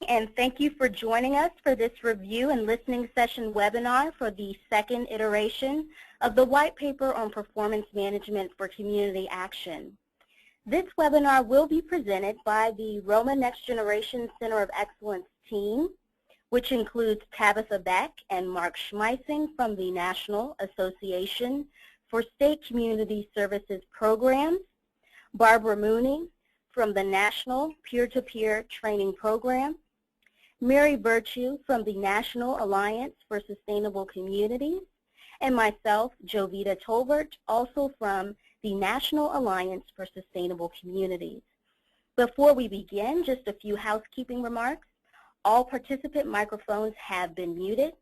and thank you for joining us for this review and listening session webinar for the second iteration of the White Paper on Performance Management for Community Action. This webinar will be presented by the ROMA Next Generation Center of Excellence team, which includes Tabitha Beck and Mark Schmeissing from the National Association for State Community Services Programs, Barbara Mooney from the National Peer-to-Peer Training Program, Mary Virtue from the National Alliance for Sustainable Communities, and myself, Jovita Tolbert, also from the National Alliance for Sustainable Communities. Before we begin, just a few housekeeping remarks. All participant microphones have been muted.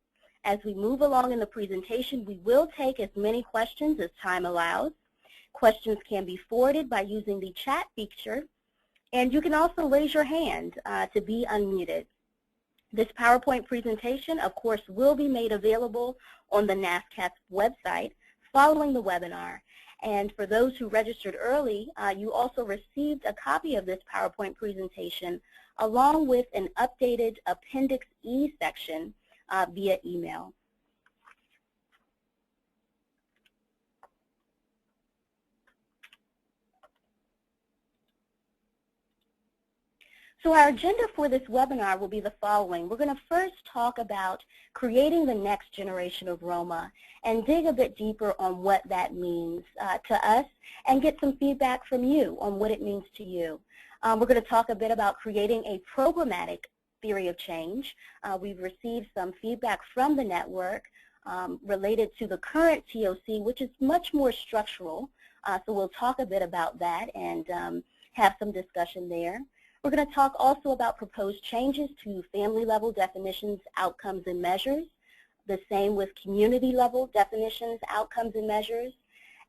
As we move along in the presentation, we will take as many questions as time allows. Questions can be forwarded by using the chat feature, and you can also raise your hand to be unmuted. This PowerPoint presentation, of course, will be made available on the NASCAP website following the webinar. And for those who registered early, you also received a copy of this PowerPoint presentation along with an updated Appendix E section via email. So our agenda for this webinar will be the following. We're going to first talk about creating the next generation of Roma and dig a bit deeper on what that means to us and get some feedback from you on what it means to you. We're going to talk a bit about creating a programmatic theory of change. We've received some feedback from the network related to the current TOC, which is much more structural. So we'll talk a bit about that and have some discussion there. We're going to talk also about proposed changes to family-level definitions, outcomes, and measures. The same with community-level definitions, outcomes, and measures.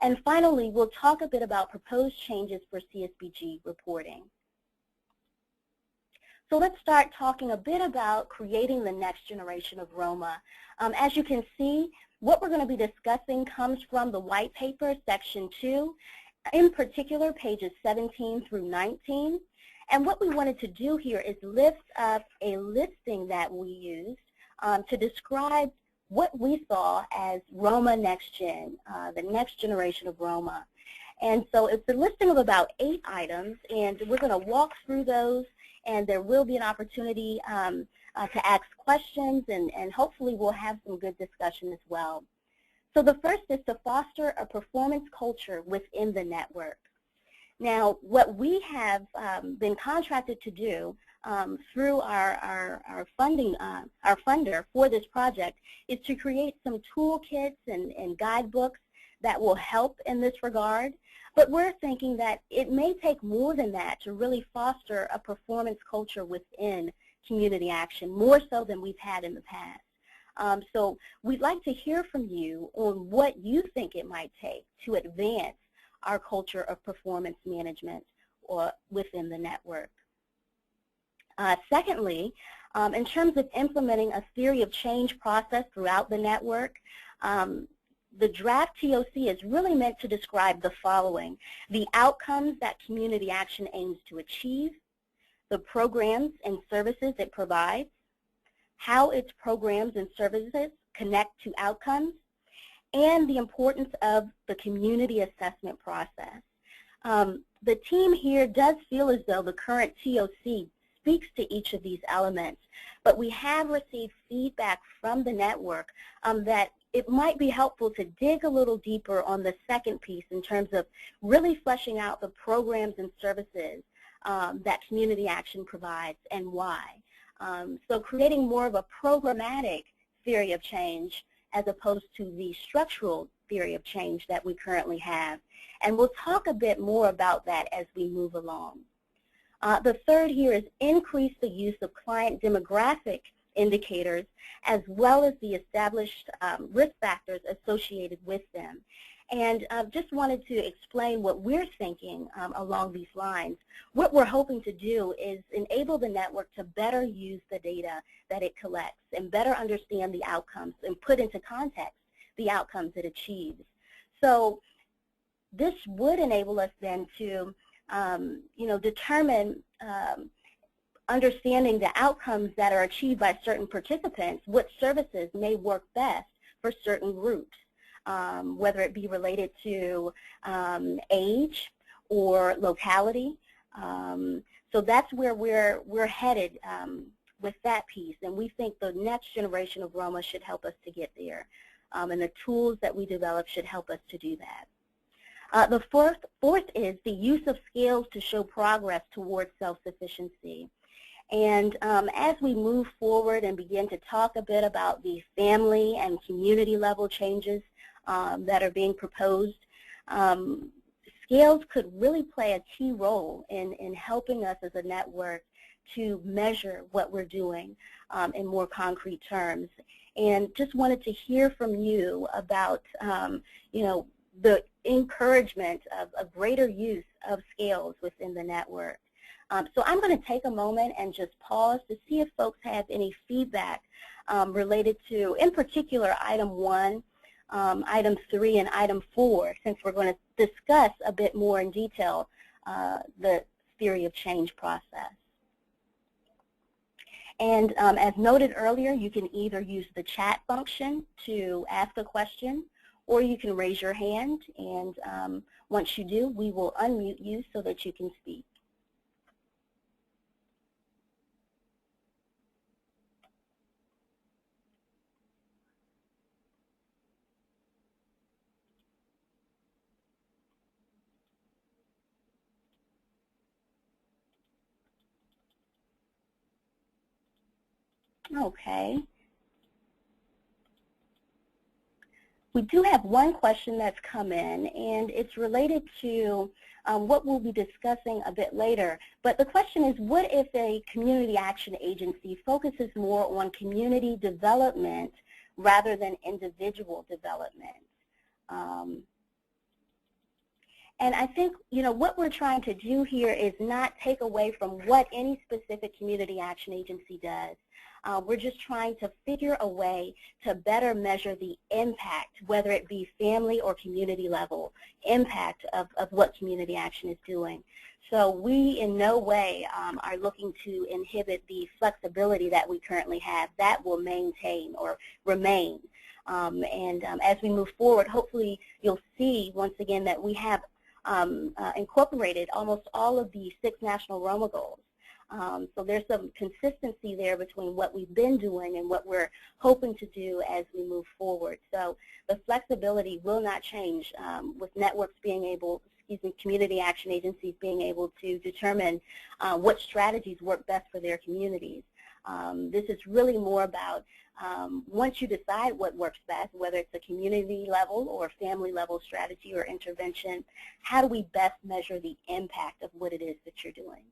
And finally, we'll talk a bit about proposed changes for Csbg reporting. So let's start talking a bit about creating the next generation of Roma. As you can see, what we're going to be discussing comes from the white paper, section 2, in particular pages 17 through 19. And what we wanted to do here is lift up a listing that we used to describe what we saw as Roma Next Gen, the next generation of Roma. And so it's a listing of about 8 items, and we're going to walk through those, and there will be an opportunity to ask questions, and hopefully we'll have some good discussion as well. So the first is to foster a performance culture within the network. Now, what we have been contracted to do through our funder for this project is to create some toolkits and guidebooks that will help in this regard. But we're thinking that it may take more than that to really foster a performance culture within community action, more so than we've had in the past. So we'd like to hear from you on what you think it might take to advance our culture of performance management or within the network. Secondly, in terms of implementing a theory of change process throughout the network, the draft TOC is really meant to describe the following: the outcomes that community action aims to achieve, the programs and services it provides, how its programs and services connect to outcomes, and the importance of the community assessment process. The team here does feel as though the current TOC speaks to each of these elements, but we have received feedback from the network that it might be helpful to dig a little deeper on the second piece in terms of really fleshing out the programs and services that community action provides and why. So creating more of a programmatic theory of change as opposed to the structural theory of change that we currently have. And we'll talk a bit more about that as we move along. The third here is increase the use of client demographic indicators as well as the established risk factors associated with them. And just wanted to explain what we're thinking along these lines. What we're hoping to do is enable the network to better use the data that it collects and better understand the outcomes and put into context the outcomes it achieves. So this would enable us then to determine understanding the outcomes that are achieved by certain participants, what services may work best for certain groups, whether it be related to age or locality. So that's where we're headed with that piece, and we think the next generation of Roma should help us to get there, and the tools that we develop should help us to do that. The fourth is the use of scales to show progress towards self-sufficiency. And as we move forward and begin to talk a bit about the family and community level changes that are being proposed, scales could really play a key role in helping us as a network to measure what we're doing in more concrete terms. And just wanted to hear from you about, the encouragement of greater use of scales within the network. So I'm going to take a moment and just pause to see if folks have any feedback related to, in particular, item 1, item 3, and item 4, since we're going to discuss a bit more in detail the theory of change process. And as noted earlier, you can either use the chat function to ask a question, or you can raise your hand, and once you do, we will unmute you so that you can speak. Okay. We do have one question that's come in, and it's related to what we'll be discussing a bit later. But the question is, what if a community action agency focuses more on community development rather than individual development? And I think, what we're trying to do here is not take away from what any specific community action agency does. We're just trying to figure a way to better measure the impact, whether it be family or community level impact of what community action is doing. So we in no way are looking to inhibit the flexibility that we currently have. That will maintain or remain. As we move forward, hopefully you'll see once again that we have incorporated almost all of the 6 national Roma goals. So there's some consistency there between what we've been doing and what we're hoping to do as we move forward. So the flexibility will not change with networks being able, community action agencies being able to determine what strategies work best for their communities. This is really more about once you decide what works best, whether it's a community level or family level strategy or intervention, how do we best measure the impact of what it is that you're doing?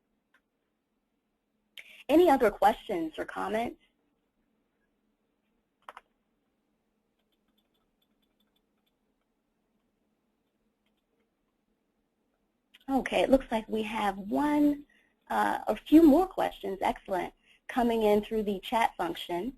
Any other questions or comments? Okay, it looks like we have a few more questions, excellent, coming in through the chat function.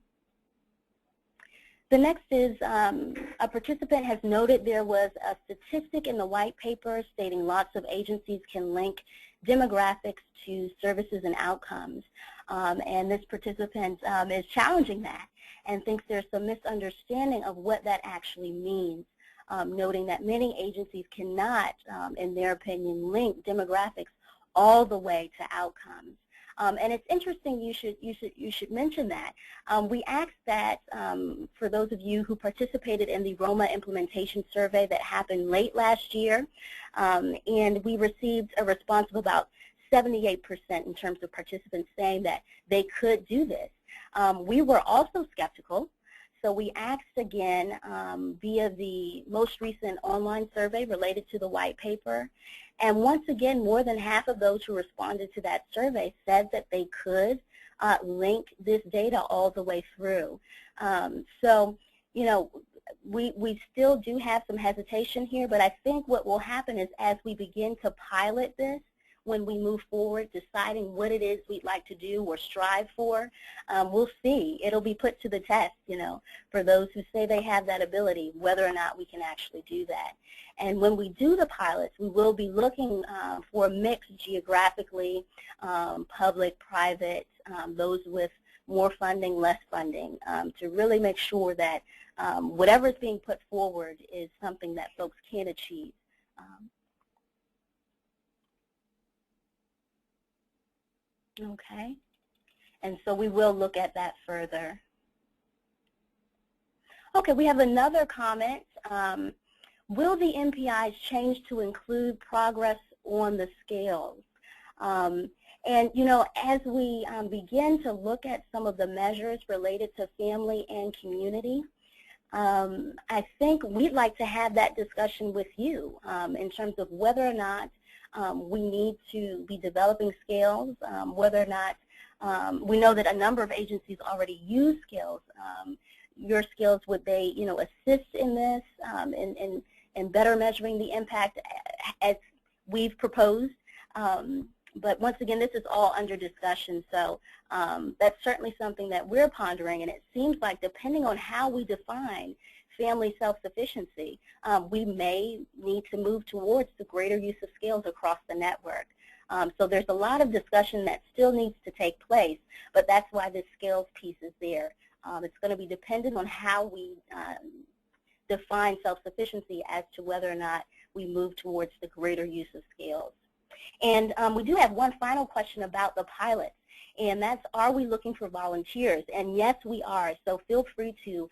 The next is a participant has noted there was a statistic in the white paper stating lots of agencies can link demographics to services and outcomes. And this participant is challenging that and thinks there's some misunderstanding of what that actually means, noting that many agencies cannot, in their opinion, link demographics all the way to outcomes. And it's interesting you should mention that. We asked that for those of you who participated in the Roma implementation survey that happened late last year, and we received a response of about 78% in terms of participants saying that they could do this. We were also skeptical, so we asked again via the most recent online survey related to the white paper. And once again, more than half of those who responded to that survey said that they could link this data all the way through. So, we still do have some hesitation here, but I think what will happen is as we begin to pilot this, when we move forward, deciding what it is we'd like to do or strive for, we'll see. It'll be put to the test, for those who say they have that ability, whether or not we can actually do that. And when we do the pilots, we will be looking for a mix geographically, public, private, those with more funding, less funding, to really make sure that whatever is being put forward is something that folks can achieve. Okay, and so we will look at that further. Okay, we have another comment. Will the MPIs change to include progress on the scales? And, you know, as we begin to look at some of the measures related to family and community, I think we'd like to have that discussion with you in terms of whether or not we need to be developing scales, whether or not we know that a number of agencies already use scales. Your skills, would they, you know, assist in this, in better measuring the impact as we've proposed? But once again, this is all under discussion, so that's certainly something that we're pondering, and it seems like depending on how we define family self-sufficiency, we may need to move towards the greater use of scales across the network. So there's a lot of discussion that still needs to take place, but that's why this scales piece is there. It's going to be dependent on how we define self-sufficiency as to whether or not we move towards the greater use of scales. And we do have one final question about the pilots, and that's, are we looking for volunteers? And yes, we are. So feel free to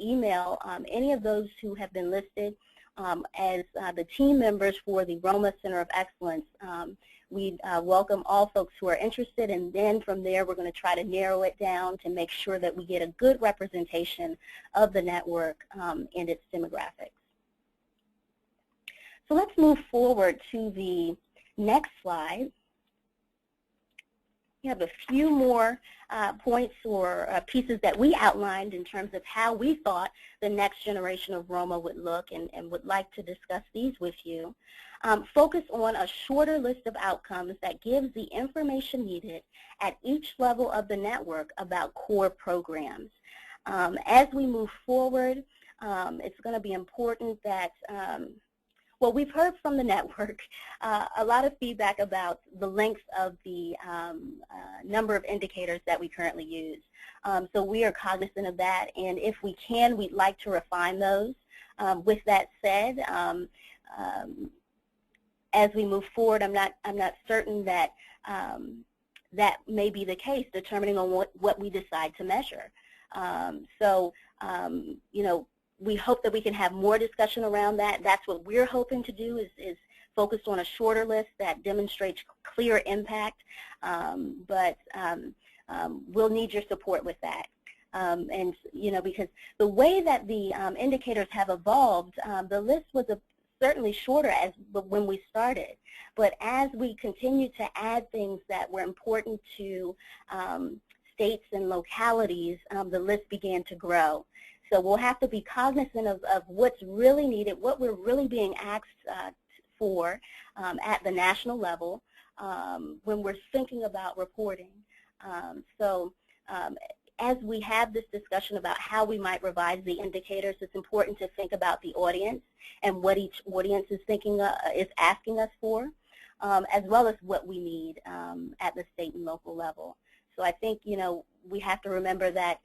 email any of those who have been listed as the team members for the ROMA Center of Excellence. We welcome all folks who are interested, and then from there we're going to try to narrow it down to make sure that we get a good representation of the network and its demographics. So let's move forward to the next slide. We have a few more points or pieces that we outlined in terms of how we thought the next generation of Roma would look, and would like to discuss these with you. Focus on a shorter list of outcomes that gives the information needed at each level of the network about core programs. As we move forward, it's going to be important that well, we've heard from the network a lot of feedback about the length of the number of indicators that we currently use. So we are cognizant of that, and if we can, we'd like to refine those. With that said, as we move forward, I'm not certain that that may be the case, determining on what we decide to measure. You know, we hope that we can have more discussion around that. That's what we're hoping to do, is focus on a shorter list that demonstrates clear impact, but we'll need your support with that. And, you know, because the way that the indicators have evolved, the list was certainly shorter when we started. But as we continue to add things that were important to states and localities, the list began to grow. So we'll have to be cognizant of what's really needed, what we're really being asked for at the national level when we're thinking about reporting. As we have this discussion about how we might revise the indicators, it's important to think about the audience and what each audience is asking us for, as well as what we need at the state and local level. So I think, you know, we have to remember that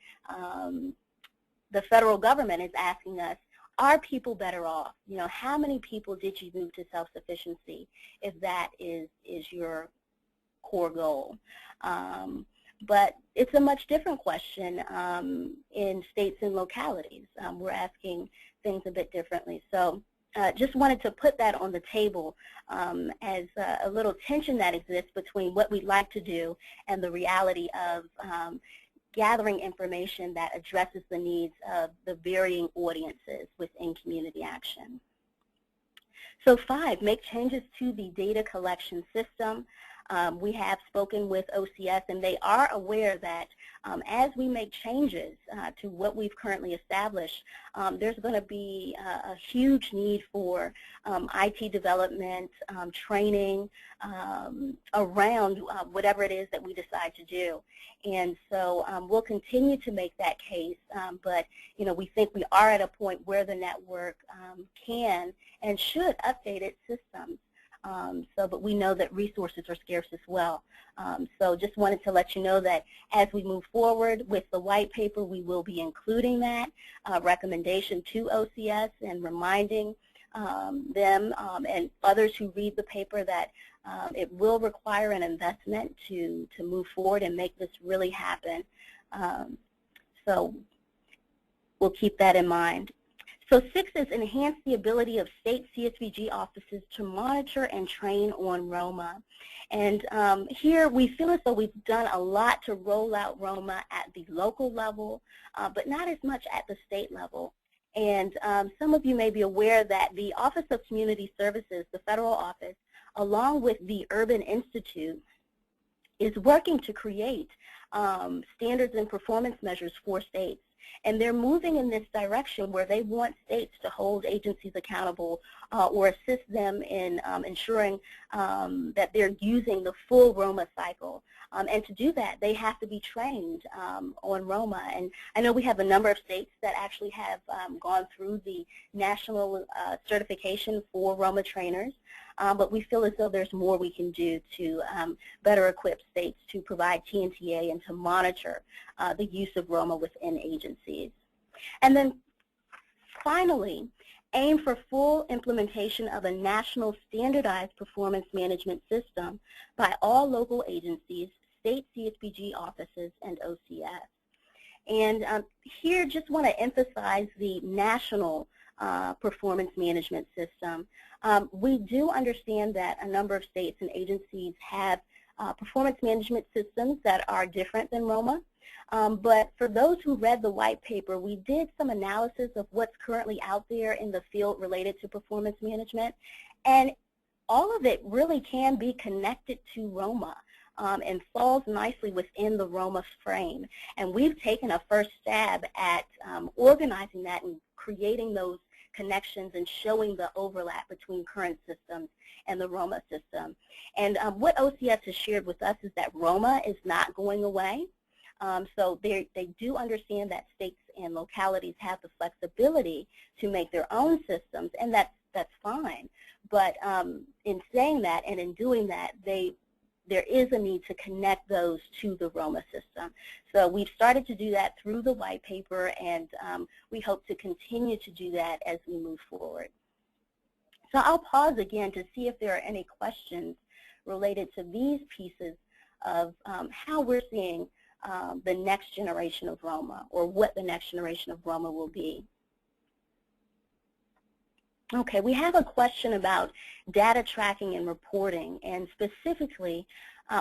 the federal government is asking us, are people better off? You know, how many people did you move to self-sufficiency if that is your core goal? But it's a much different question in states and localities. We're asking things a bit differently. So just wanted to put that on the table as a little tension that exists between what we'd like to do and the reality of gathering information that addresses the needs of the varying audiences within community action. So 5, make changes to the data collection system. We have spoken with OCS, and they are aware that as we make changes to what we've currently established, there's going to be a huge need for IT development, training around whatever it is that we decide to do. And so we'll continue to make that case, but you know, we think we are at a point where the network can and should update its systems. But we know that resources are scarce as well. So just wanted to let you know that as we move forward with the white paper, we will be including that recommendation to OCS and reminding them and others who read the paper that it will require an investment to move forward and make this really happen. So we'll keep that in mind. So 6 is enhance the ability of state CSBG offices to monitor and train on ROMA. And here we feel as though we've done a lot to roll out ROMA at the local level, but not as much at the state level. And some of you may be aware that the Office of Community Services, the federal office, along with the Urban Institute, is working to create standards and performance measures for states. And they're moving in this direction where they want states to hold agencies accountable or assist them in ensuring that they're using the full ROMA cycle. And to do that, they have to be trained on ROMA. And I know we have a number of states that actually have gone through the national certification for ROMA trainers. But we feel as though there's more we can do to better equip states to provide TNTA and to monitor the use of ROMA within agencies. And then finally, aim for full implementation of a national standardized performance management system by all local agencies, state CSBG offices, and OCS. And here just want to emphasize the national performance management system. We do understand that a number of states and agencies have performance management systems that are different than ROMA. But for those who read the white paper, we did some analysis of what's currently out there in the field related to performance management. And all of it really can be connected to ROMA and falls nicely within the ROMA frame. And we've taken a first stab at organizing that and creating those connections and showing the overlap between current systems and the ROMA system. And what OCS has shared with us is that ROMA is not going away. So they do understand that states and localities have the flexibility to make their own systems, and that's fine. But in saying that and in doing that, there is a need to connect those to the ROMA system. So we've started to do that through the white paper, and we hope to continue to do that as we move forward. So I'll pause again to see if there are any questions related to these pieces of how we're seeing the next generation of ROMA, or what the next generation of ROMA will be. Okay, we have a question about data tracking and reporting, and specifically,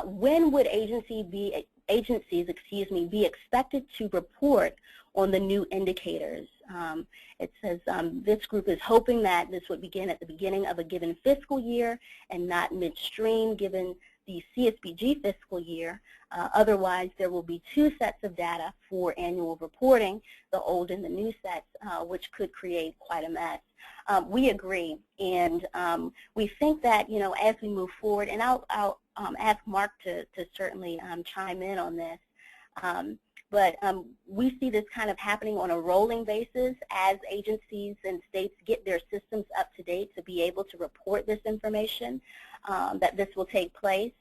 when would agencies be expected to report on the new indicators? It says this group is hoping that this would begin at the beginning of a given fiscal year and not midstream given the CSBG fiscal year. Otherwise, there will be 2 sets of data for annual reporting, the old and the new sets, which could create quite a mess. We agree, and we think that, you know, as we move forward, and I'll ask Mark to certainly chime in on this, but we see this kind of happening on a rolling basis as agencies and states get their systems up to date to be able to report this information, that this will take place.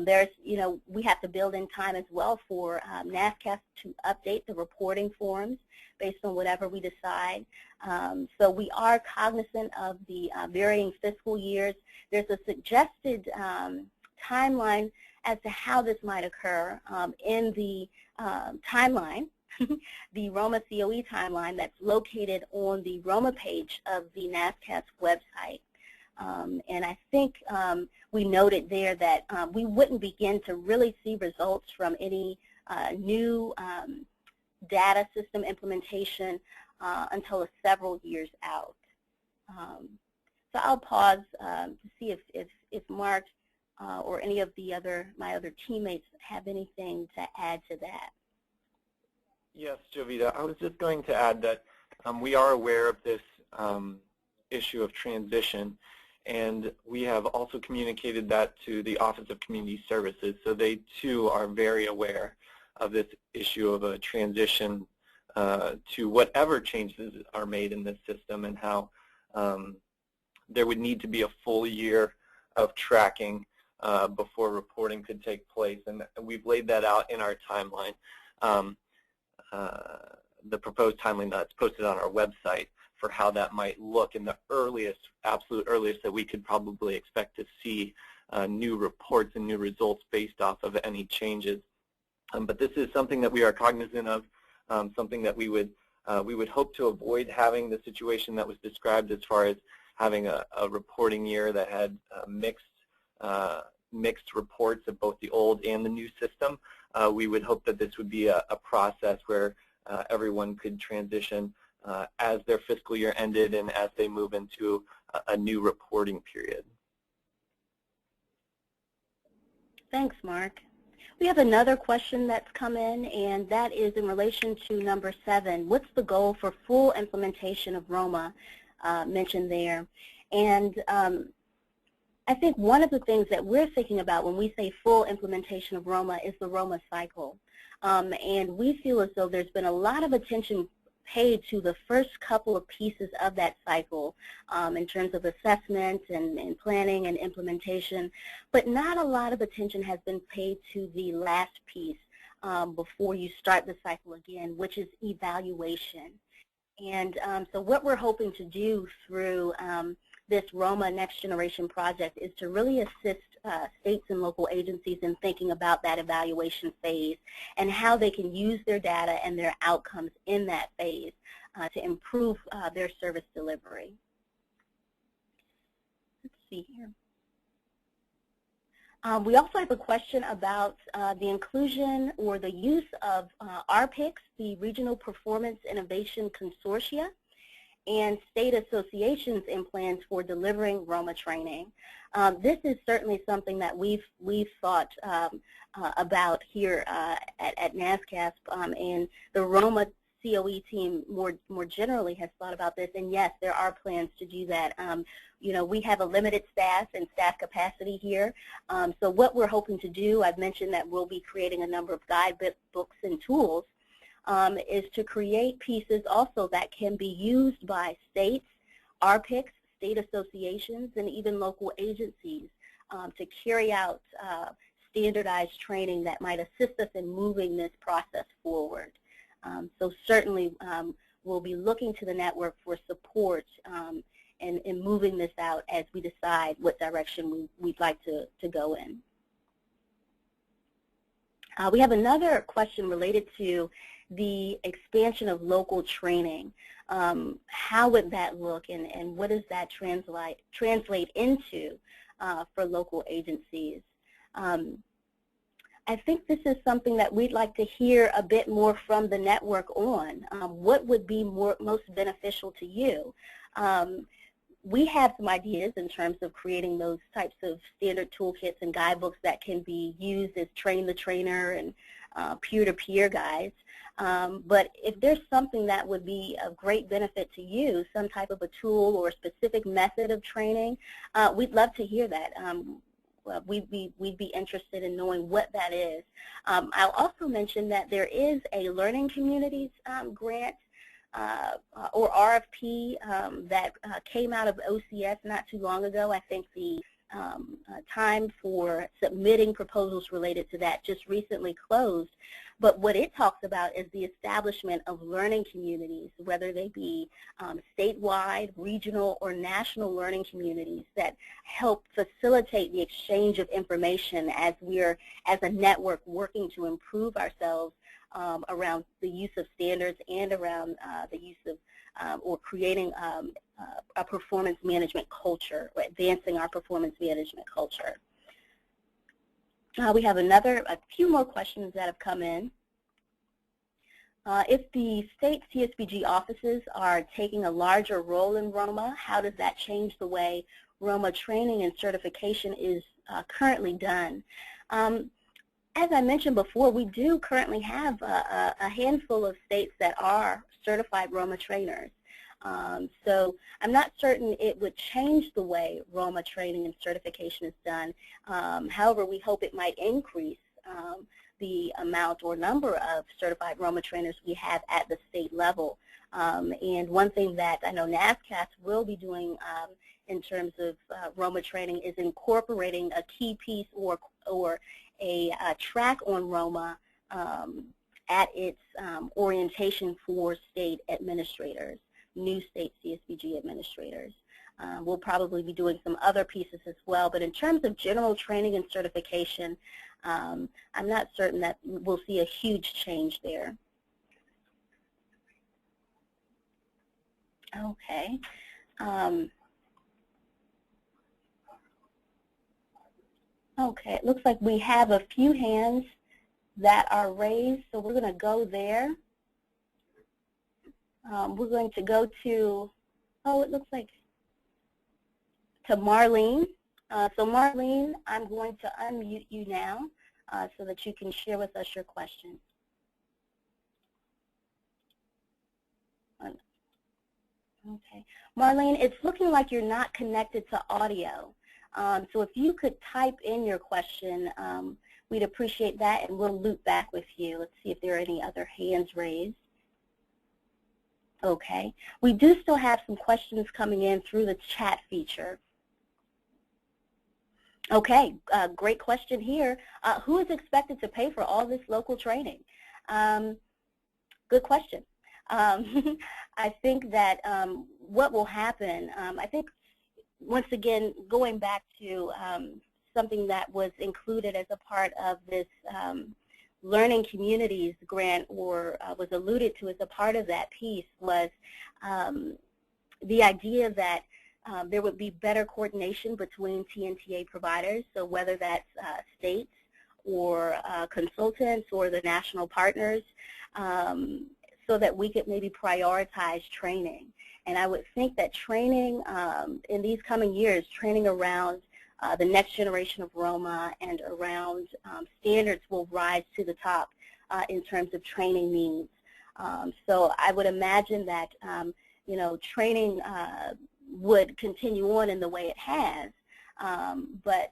There's, you know, we have to build in time as well for NASCAS to update the reporting forms based on whatever we decide. So we are cognizant of the varying fiscal years. There's a suggested timeline as to how this might occur in the timeline, the ROMA COE timeline that's located on the ROMA page of the NASCAS website. And I think we noted there that we wouldn't begin to really see results from any new data system implementation until several years out. So I'll pause to see if Mark or any of the my other teammates have anything to add to that. Yes, Jovita, I was just going to add that we are aware of this issue of transition, and we have also communicated that to the Office of Community Services, so they too are very aware of this issue of a transition to whatever changes are made in this system, and how there would need to be a full year of tracking before reporting could take place, and we've laid that out in our timeline, the proposed timeline that's posted on our website for how that might look in the earliest, absolute earliest that we could probably expect to see new reports and new results based off of any changes. But this is something that we are cognizant of, something that we would hope to avoid having the situation that was described as far as having a reporting year that had mixed reports of both the old and the new system. We would hope that this would be a process where everyone could transition as their fiscal year ended and as they move into a new reporting period. Thanks, Mark. We have another question that's come in, and that is in relation to number 7. What's the goal for full implementation of ROMA mentioned there? And I think one of the things that we're thinking about when we say full implementation of ROMA is the ROMA cycle. And we feel as though there's been a lot of attention paid to the first couple of pieces of that cycle in terms of assessment and planning and implementation, but not a lot of attention has been paid to the last piece before you start the cycle again, which is evaluation. And so what we're hoping to do through this ROMA Next Generation project is to really assist states and local agencies in thinking about that evaluation phase and how they can use their data and their outcomes in that phase to improve their service delivery. Let's see here. We also have a question about the inclusion or the use of RPICs, the Regional Performance Innovation Consortia, and state associations in plans for delivering ROMA training. This is certainly something that we've thought about here at NASCASP, and the ROMA COE team more generally has thought about this, and yes, there are plans to do that. You know, we have a limited staff and staff capacity here, so what we're hoping to do, I've mentioned that we'll be creating a number of guidebooks and tools, is to create pieces also that can be used by states, RPICs, state associations, and even local agencies to carry out standardized training that might assist us in moving this process forward. So certainly we'll be looking to the network for support in moving this out as we decide what direction we'd like to go in. We have another question related to the expansion of local training. How would that look, and what does that translate into for local agencies? I think this is something that we'd like to hear a bit more from the network on. What would be most beneficial to you? We have some ideas in terms of creating those types of standard toolkits and guidebooks that can be used as train the trainer and peer-to-peer guides. But if there's something that would be of great benefit to you, some type of a tool or a specific method of training, we'd love to hear that. We'd be interested in knowing what that is. I'll also mention that there is a Learning Communities grant or RFP that came out of OCS not too long ago. I think the time for submitting proposals related to that just recently closed. But what it talks about is the establishment of learning communities, whether they be statewide, regional, or national learning communities that help facilitate the exchange of information as we're, as a network, working to improve ourselves around the use of standards and around the use of or creating a performance management culture, or advancing our performance management culture. We have a few more questions that have come in. If the state Csbg offices are taking a larger role in ROMA, how does that change the way ROMA training and certification is currently done? As I mentioned before, we do currently have a handful of states that are certified ROMA trainers. So I'm not certain it would change the way ROMA training and certification is done. However, we hope it might increase the amount or number of certified ROMA trainers we have at the state level. And one thing that I know NASCASP will be doing in terms of Roma training is incorporating a key piece or a track on Roma at its orientation for state administrators, new state CSBG administrators. We'll probably be doing some other pieces as well, but in terms of general training and certification, I'm not certain that we'll see a huge change there. Okay. Okay, it looks like we have a few hands that are raised, so we're going to go there. We're going to go to, oh, it looks like to Marlene. So Marlene, I'm going to unmute you now so that you can share with us your questions. Okay. Marlene, it's looking like you're not connected to audio. So if you could type in your question, we'd appreciate that, and we'll loop back with you. Let's see if there are any other hands raised. Okay. We do still have some questions coming in through the chat feature. Okay, great question here. Who is expected to pay for all this local training? Good question. I think that what will happen, I think, once again, going back to something that was included as a part of this Learning Communities grant, or was alluded to as a part of that piece, was the idea that there would be better coordination between TNTA providers, so whether that's states or consultants or the national partners, so that we could maybe prioritize training. And I would think that training in these coming years, training around the next generation of Roma and around standards will rise to the top in terms of training needs. So I would imagine that you know, training would continue on in the way it has, but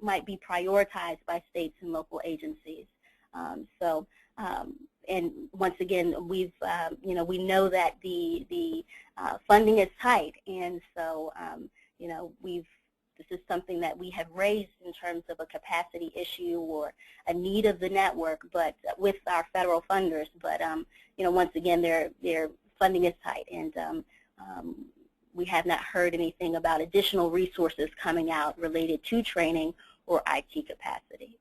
might be prioritized by states and local agencies. And once again, we've, you know, we know that the funding is tight, and so, you know, this is something that we have raised in terms of a capacity issue or a need of the network, but with our federal funders. But, you know, once again, their funding is tight, and we have not heard anything about additional resources coming out related to training or IT capacity.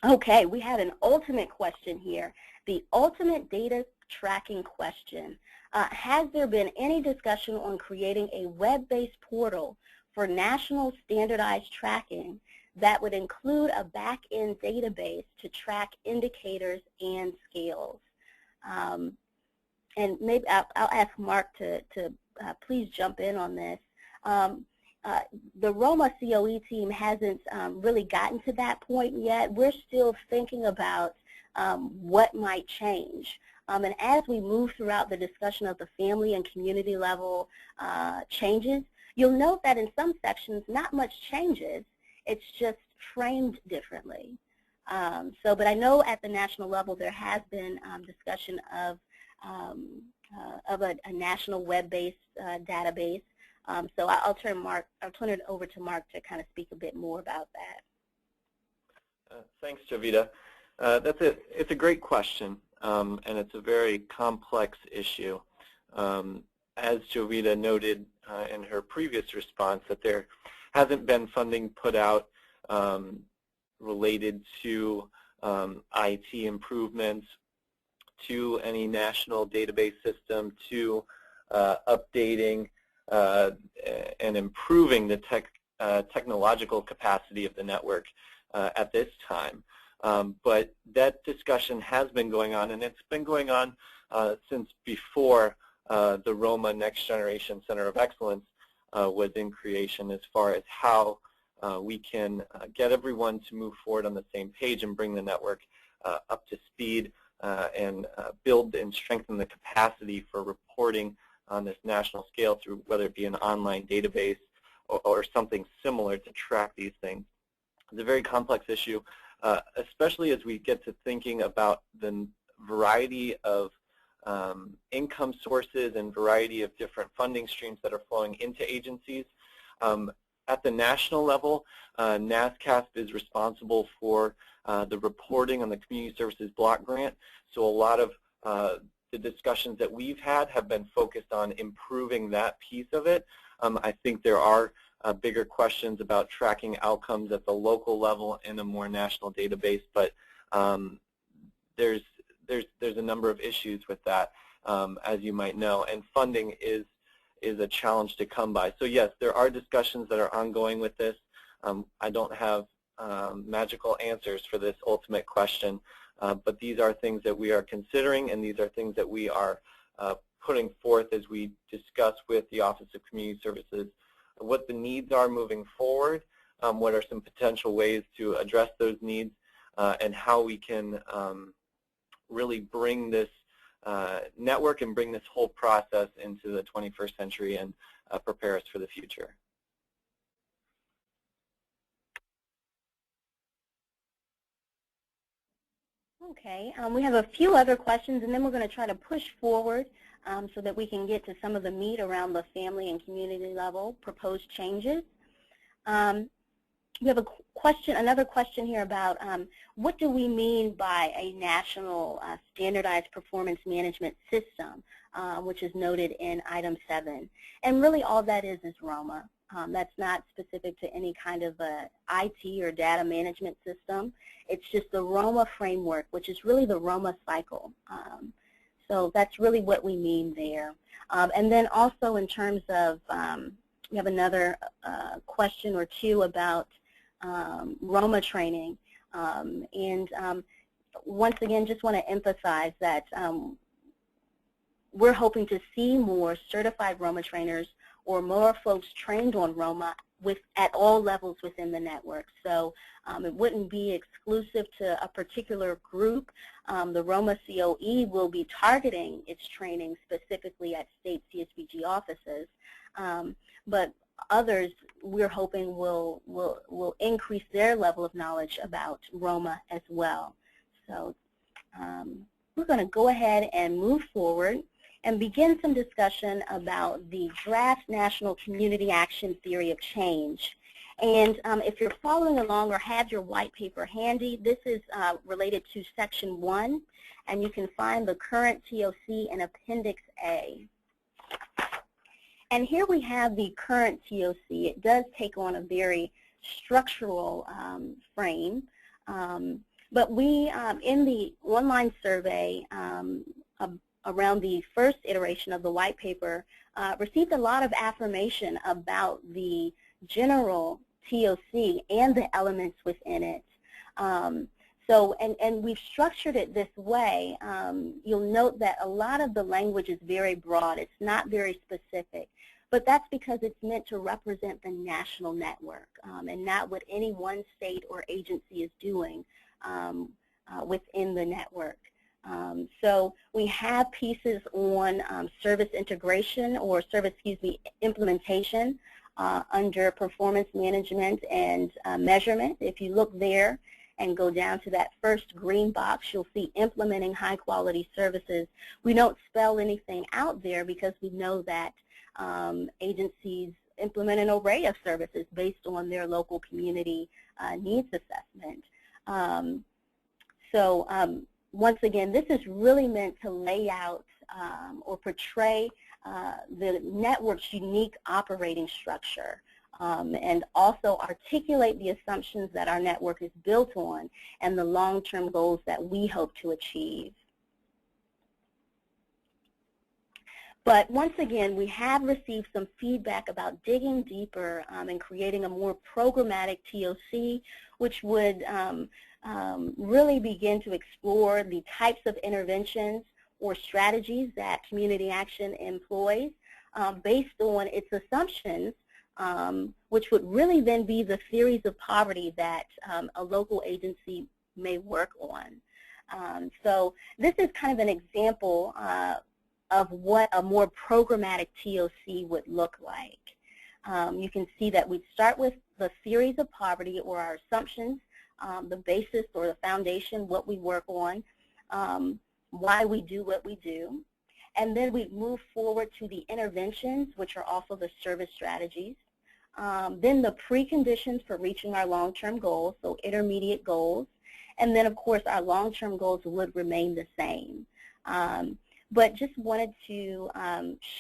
Okay, we have an ultimate question here. The ultimate data tracking question. Has there been any discussion on creating a web-based portal for national standardized tracking that would include a back-end database to track indicators and scales? And maybe I'll ask Mark to please jump in on this. The Roma COE team hasn't really gotten to that point yet. We're still thinking about what might change. And as we move throughout the discussion of the family and community level changes, you'll note that in some sections not much changes. It's just framed differently. But I know at the national level there has been discussion of a national web-based database. So I'll turn it over to Mark to kind of speak a bit more about that. Thanks, Jovita. It's a great question, and it's a very complex issue. As Jovita noted in her previous response, that there hasn't been funding put out related to IT improvements, to any national database system, to updating and improving the technological capacity of the network at this time. But that discussion has been going on, and it's been going on since before the Roma Next Generation Center of Excellence was in creation, as far as how we can get everyone to move forward on the same page and bring the network up to speed and build and strengthen the capacity for reporting on this national scale through whether it be an online database or something similar to track these things. It's a very complex issue, especially as we get to thinking about the variety of income sources and variety of different funding streams that are flowing into agencies. At the national level, NASCASP is responsible for the reporting on the Community Services Block Grant. So a lot of the discussions that we've had have been focused on improving that piece of it. I think there are bigger questions about tracking outcomes at the local level in a more national database, but there's a number of issues with that, as you might know, and funding is a challenge to come by. So yes, there are discussions that are ongoing with this. I don't have magical answers for this ultimate question, but these are things that we are considering, and these are things that we are putting forth as we discuss with the Office of Community Services what the needs are moving forward, what are some potential ways to address those needs, and how we can really bring this network and bring this whole process into the 21st century and prepare us for the future. Okay, we have a few other questions, and then we're going to try to push forward so that we can get to some of the meat around the family and community level proposed changes. We have a question, another question here about what do we mean by a national standardized performance management system, which is noted in item 7. And really all that is ROMA. That's not specific to any kind of IT or data management system. It's just the ROMA framework, which is really the ROMA cycle. So that's really what we mean there. And then also in terms of, we have another question or two about ROMA training. Once again, just want to emphasize that we're hoping to see more certified ROMA trainers or more folks trained on ROMA at all levels within the network. So it wouldn't be exclusive to a particular group. The ROMA COE will be targeting its training specifically at state Csbg offices, but others we're hoping will increase their level of knowledge about ROMA as well. So we're going to go ahead and move forward and begin some discussion about the draft National Community Action Theory of Change. And if you're following along or have your white paper handy, this is related to Section 1, and you can find the current TOC in Appendix A. And here we have the current TOC. It does take on a very structural frame, but we, in the online survey around the first iteration of the white paper, received a lot of affirmation about the general TOC and the elements within it. And we've structured it this way. You'll note that a lot of the language is very broad. It's not very specific. But that's because it's meant to represent the national network and not what any one state or agency is doing within the network. So we have pieces on service integration or service, implementation under performance management and measurement. If you look there and go down to that first green box, you'll see implementing high quality services. We don't spell anything out there because we know that agencies implement an array of services based on their local community needs assessment. Once again, this is really meant to lay out or portray the network's unique operating structure and also articulate the assumptions that our network is built on and the long-term goals that we hope to achieve. But once again, we have received some feedback about digging deeper and creating a more programmatic TOC, which would really begin to explore the types of interventions or strategies that community action employs based on its assumptions, which would really then be the theories of poverty that a local agency may work on. So this is kind of an example of what a more programmatic TOC would look like. You can see that we start with the theories of poverty or our assumptions, the basis or the foundation, what we work on, why we do what we do. And then we move forward to the interventions, which are also the service strategies. Then the preconditions for reaching our long-term goals, so intermediate goals. And then, of course, our long-term goals would remain the same. But just wanted to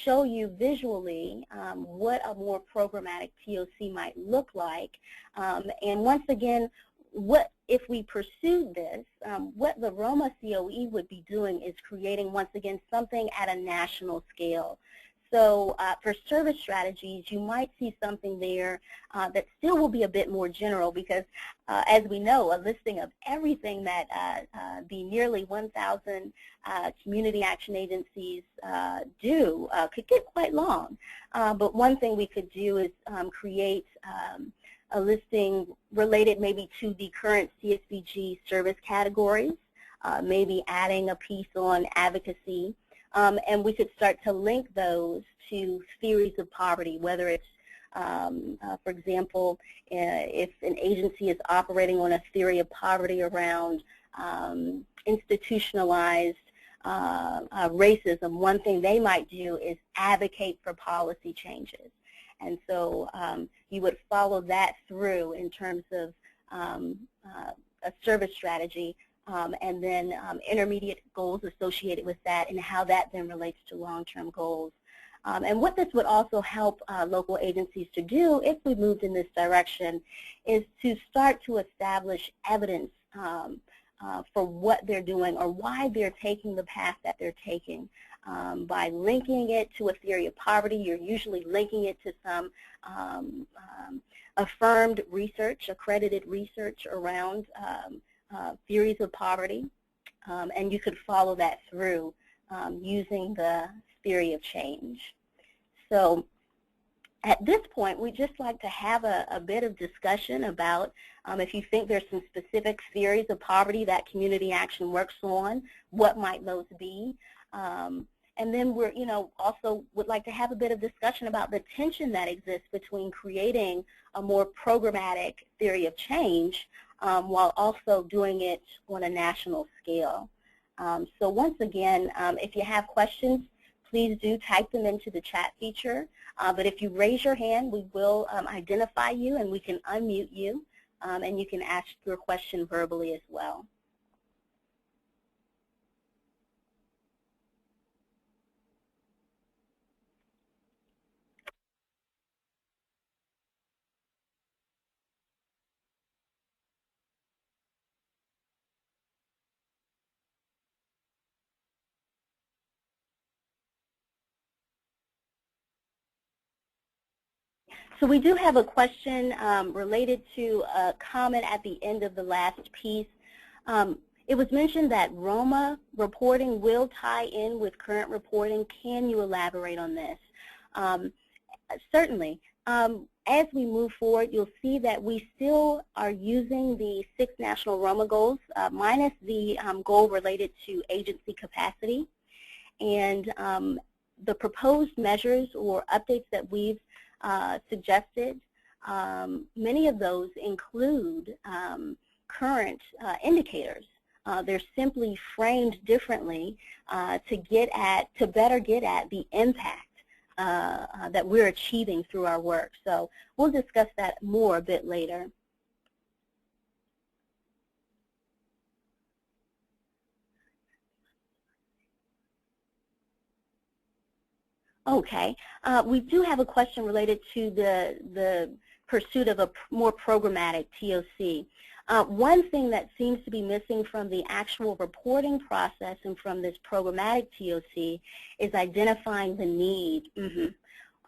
show you visually what a more programmatic TOC might look like. And once again, what if we pursued this, what the ROMA COE would be doing is creating, once again, something at a national scale. So for service strategies, you might see something there that still will be a bit more general because, as we know, a listing of everything that the nearly 1,000 community action agencies do could get quite long. But one thing we could do is create a listing related maybe to the current Csbg service categories, maybe adding a piece on advocacy. And we could start to link those to theories of poverty, whether it's, for example, if an agency is operating on a theory of poverty around institutionalized racism, one thing they might do is advocate for policy changes. And so you would follow that through in terms of a service strategy. And then intermediate goals associated with that and how that then relates to long-term goals. And what this would also help local agencies to do if we moved in this direction is to start to establish evidence for what they're doing or why they're taking the path that they're taking. By linking it to a theory of poverty, you're usually linking it to some affirmed research, accredited research around theories of poverty, and you could follow that through using the theory of change. So at this point, we'd just like to have a bit of discussion about if you think there's some specific theories of poverty that community action works on, what might those be? And then we're, also would like to have a bit of discussion about the tension that exists between creating a more programmatic theory of change while also doing it on a national scale. So once again, if you have questions, please do type them into the chat feature. But if you raise your hand, we will identify you and we can unmute you, and you can ask your question verbally as well. So we do have a question related to a comment at the end of the last piece. It was mentioned that ROMA reporting will tie in with current reporting. Can you elaborate on this? Certainly. As we move forward, you'll see that we still are using the 6 national ROMA goals, minus the goal related to agency capacity. And the proposed measures or updates that we've suggested, many of those include current indicators. They're simply framed differently to better get at the impact that we're achieving through our work. So we'll discuss that more a bit later. Okay, we do have a question related to the pursuit of a more programmatic TOC. One thing that seems to be missing from the actual reporting process and from this programmatic TOC is identifying the need,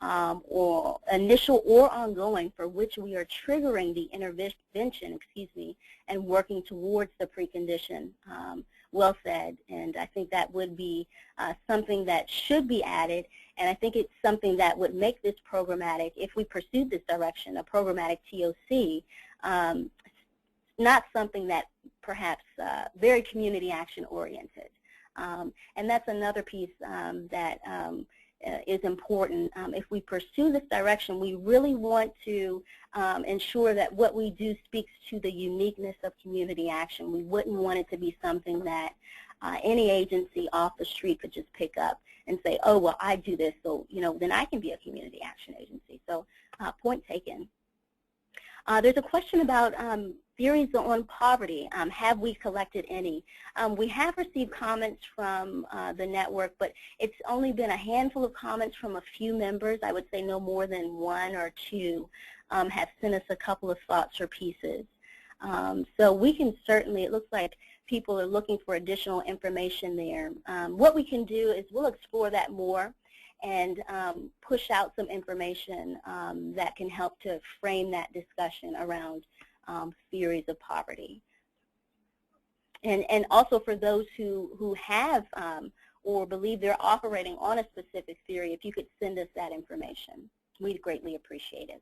or initial or ongoing, for which we are triggering the intervention, and working towards the precondition. Well said, and I think that would be something that should be added, and I think it's something that would make this programmatic, if we pursued this direction, a programmatic TOC, not something that perhaps very community action oriented. And that's another piece that is important. If we pursue this direction, we really want to ensure that what we do speaks to the uniqueness of community action. We wouldn't want it to be something that any agency off the street could just pick up and say, oh, well, I do this, so, then I can be a community action agency. So point taken. There's a question about theories on poverty. Have we collected any? We have received comments from the network, but it's only been a handful of comments from a few members. I would say no more than one or two have sent us a couple of thoughts or pieces. So we can certainly, it looks like people are looking for additional information there. What we can do is we'll explore that more and push out some information that can help to frame that discussion around theories of poverty. And also for those who have or believe they're operating on a specific theory, if you could send us that information, we'd greatly appreciate it.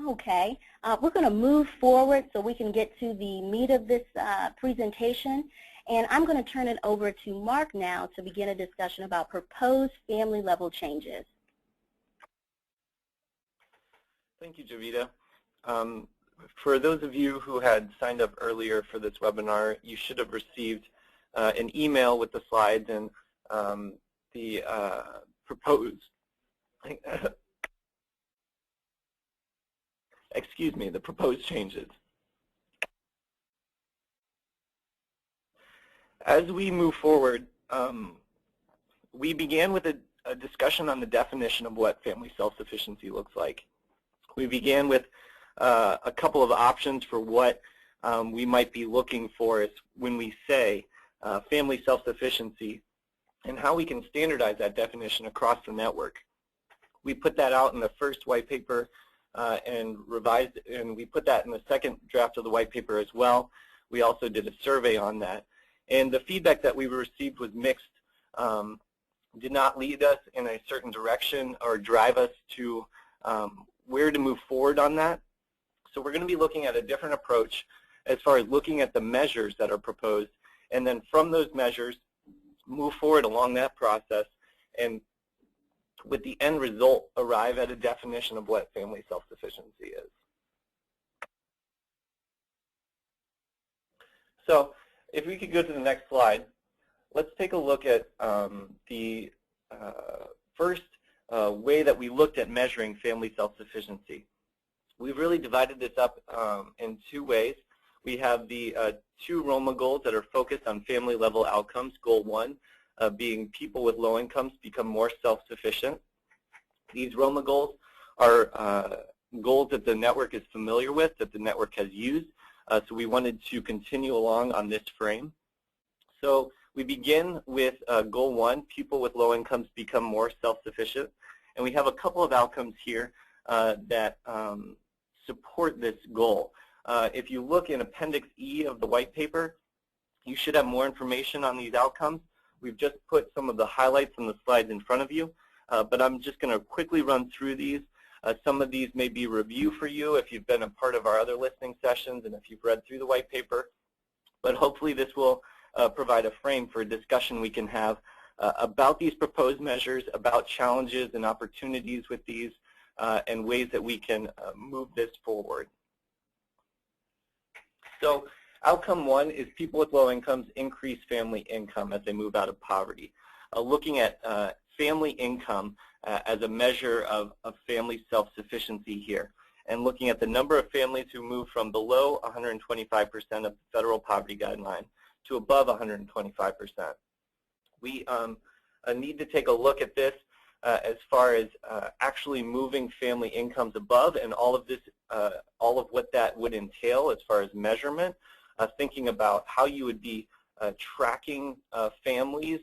Okay, we're going to move forward so we can get to the meat of this presentation. And I'm going to turn it over to Mark now to begin a discussion about proposed family level changes. Thank you, Jovita. For those of you who had signed up earlier for this webinar, you should have received an email with the slides and the proposed, the proposed changes. As we move forward, we began with a discussion on the definition of what family self-sufficiency looks like. We began with a couple of options for what we might be looking for when we say family self-sufficiency and how we can standardize that definition across the network. We put that out in the first white paper and revised, and we put that in the second draft of the white paper as well. We also did a survey on that. And the feedback that we received was mixed, did not lead us in a certain direction or drive us to where to move forward on that. So we're going to be looking at a different approach as far as looking at the measures that are proposed, and then from those measures, move forward along that process, and with the end result, arrive at a definition of what family self-sufficiency is. So if we could go to the next slide, let's take a look at the first way that we looked at measuring family self-sufficiency. We've really divided this up in two ways. We have the two ROMA goals that are focused on family level outcomes. Goal 1 being people with low incomes become more self-sufficient. These ROMA goals are goals that the network is familiar with, that the network has used. So we wanted to continue along on this frame. So we begin with goal 1, people with low incomes become more self-sufficient. And we have a couple of outcomes here that support this goal. If you look in Appendix E of the white paper, you should have more information on these outcomes. We've just put some of the highlights on the slides in front of you, but I'm just going to quickly run through these. Some of these may be review for you if you've been a part of our other listening sessions and if you've read through the white paper. But hopefully this will provide a frame for a discussion we can have about these proposed measures, about challenges and opportunities with these, and ways that we can move this forward. So outcome 1 is people with low incomes increase family income as they move out of poverty. Looking at family income as a measure of family self-sufficiency here, and looking at the number of families who move from below 125% of the federal poverty guideline to above 125%. We need to take a look at this as far as actually moving family incomes above, and all of what that would entail as far as measurement, thinking about how you would be tracking families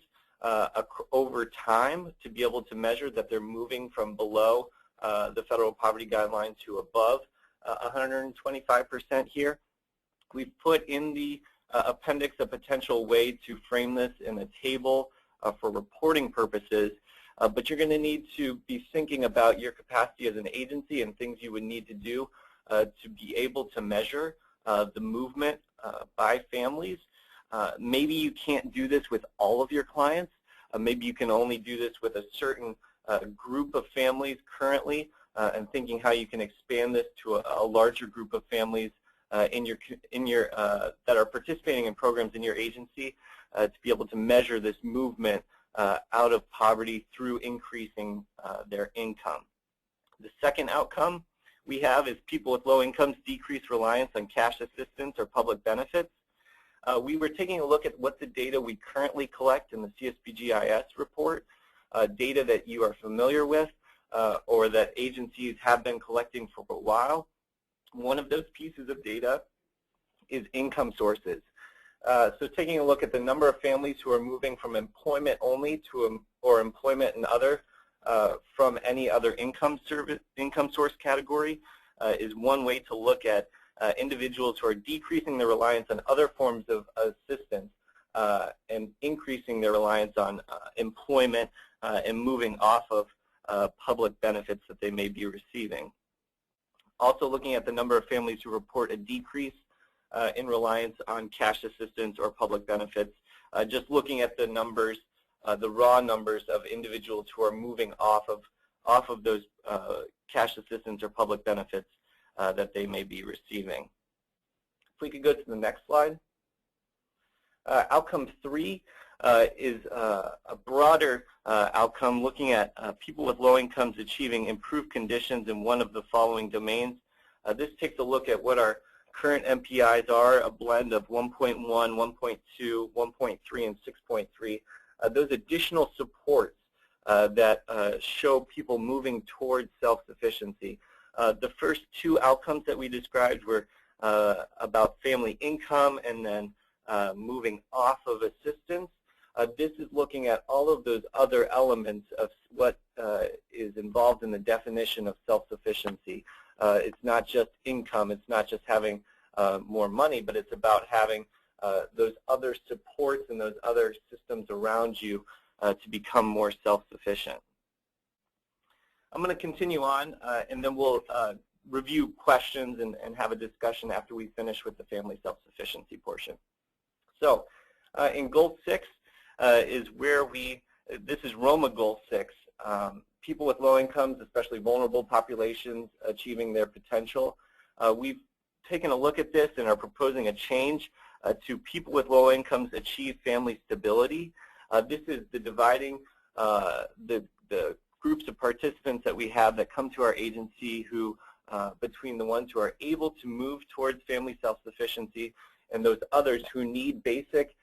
over time to be able to measure that they're moving from below the federal poverty guideline to above 125% here. We've put in the appendix a potential way to frame this in a table for reporting purposes, but you're going to need to be thinking about your capacity as an agency and things you would need to do to be able to measure the movement by families. Maybe you can't do this with all of your clients. Maybe you can only do this with a certain group of families currently, and thinking how you can expand this to a larger group of families that are participating in programs in your agency to be able to measure this movement out of poverty through increasing their income. The second outcome we have is people with low incomes decrease reliance on cash assistance or public benefits. We were taking a look at what the data we currently collect in the Csbg report, data that you are familiar with or that agencies have been collecting for a while. One of those pieces of data is income sources. So taking a look at the number of families who are moving from employment only to or employment and other from any other income source category is one way to look at individuals who are decreasing their reliance on other forms of assistance and increasing their reliance on employment and moving off of public benefits that they may be receiving. Also looking at the number of families who report a decrease in reliance on cash assistance or public benefits, just looking at the numbers, the raw numbers of individuals who are moving off of those cash assistance or public benefits that they may be receiving. If we could go to the next slide. Outcome 3 is a broader outcome looking at people with low incomes achieving improved conditions in one of the following domains. This takes a look at what our current MPIs are, a blend of 1.1, 1.2, 1.3, and 6.3. Those additional supports that show people moving towards self-sufficiency. The first two outcomes that we described were about family income and then moving off of assistance. This is looking at all of those other elements of what is involved in the definition of self-sufficiency. It's not just income, it's not just having more money, but it's about having those other supports and those other systems around you to become more self-sufficient. I'm going to continue on and then we'll review questions and have a discussion after we finish with the family self-sufficiency portion. So in Goal 6 is where this is ROMA Goal 6, people with low incomes, especially vulnerable populations, achieving their potential. We've taken a look at this and are proposing a change to people with low incomes achieve family stability. This is the dividing the groups of participants that we have that come to our agency who, between the ones who are able to move towards family self-sufficiency and those others who need basic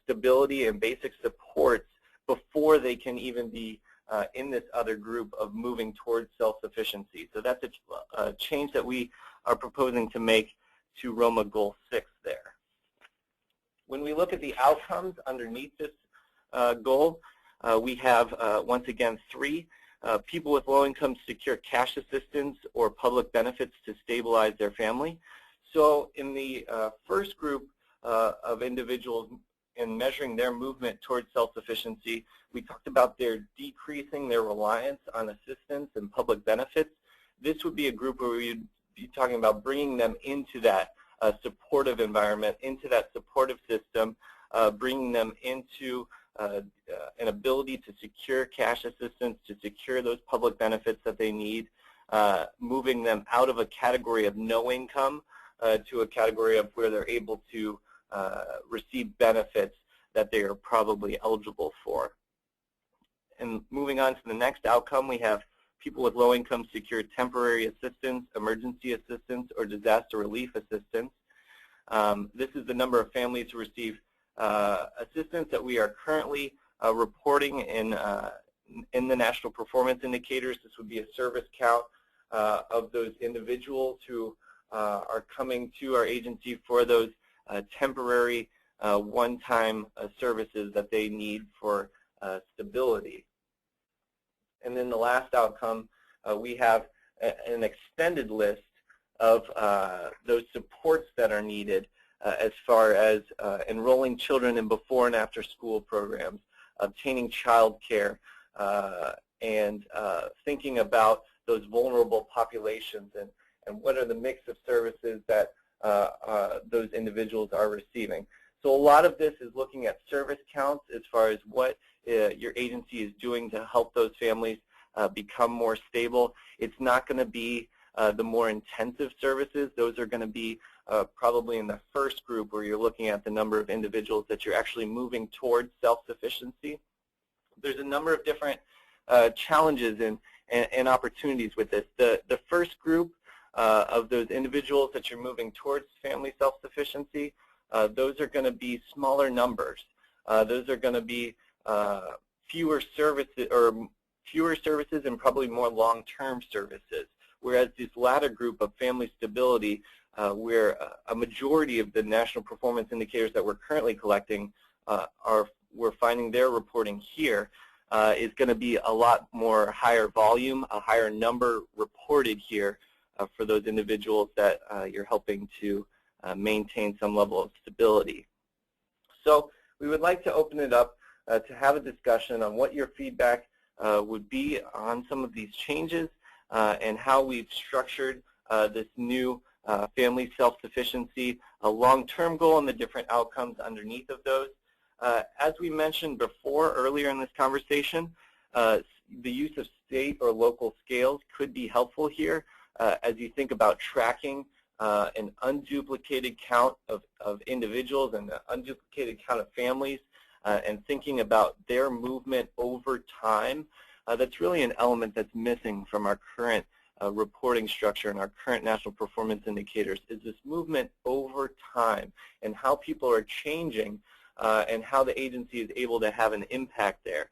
stability and basic supports before they can even be in this other group of moving towards self-sufficiency. So that's a change that we are proposing to make to ROMA Goal 6 there. When we look at the outcomes underneath this goal, we have, once again, 3. People with low incomes secure cash assistance or public benefits to stabilize their family. So in the first group of individuals in measuring their movement towards self-sufficiency, we talked about their decreasing their reliance on assistance and public benefits. This would be a group where we'd be talking about bringing them into that supportive environment, into that supportive system, bringing them into an ability to secure cash assistance, to secure those public benefits that they need, moving them out of a category of no income to a category of where they're able to receive benefits that they are probably eligible for. And moving on to the next outcome, we have people with low income secure temporary assistance, emergency assistance, or disaster relief assistance. This is the number of families who receive assistance that we are currently reporting in the National Performance Indicators. This would be a service count of those individuals who are coming to our agency for those temporary one-time services that they need for stability. And then the last outcome, we have an extended list of those supports that are needed as far as enrolling children in before and after school programs, obtaining child care, and thinking about those vulnerable populations and what are the mix of services that those individuals are receiving. So a lot of this is looking at service counts as far as what your agency is doing to help those families become more stable. It's not going to be the more intensive services. Those are going to be probably in the first group where you're looking at the number of individuals that you're actually moving towards self-sufficiency. There's a number of different challenges and opportunities with this. The first group of those individuals that you're moving towards family self-sufficiency, those are going to be smaller numbers. Those are going to be fewer services and probably more long-term services. Whereas this latter group of family stability, where a majority of the national performance indicators that we're currently collecting we're finding their reporting here, is going to be a lot more higher volume, a higher number reported here for those individuals that you're helping to maintain some level of stability. So we would like to open it up to have a discussion on what your feedback would be on some of these changes and how we've structured this new family self-sufficiency, a long-term goal, and the different outcomes underneath of those. As we mentioned before earlier in this conversation, the use of state or local scales could be helpful here as you think about tracking an unduplicated count of individuals and an unduplicated count of families and thinking about their movement over time. That's really an element that's missing from our current reporting structure and our current national performance indicators, is this movement over time and how people are changing and how the agency is able to have an impact there.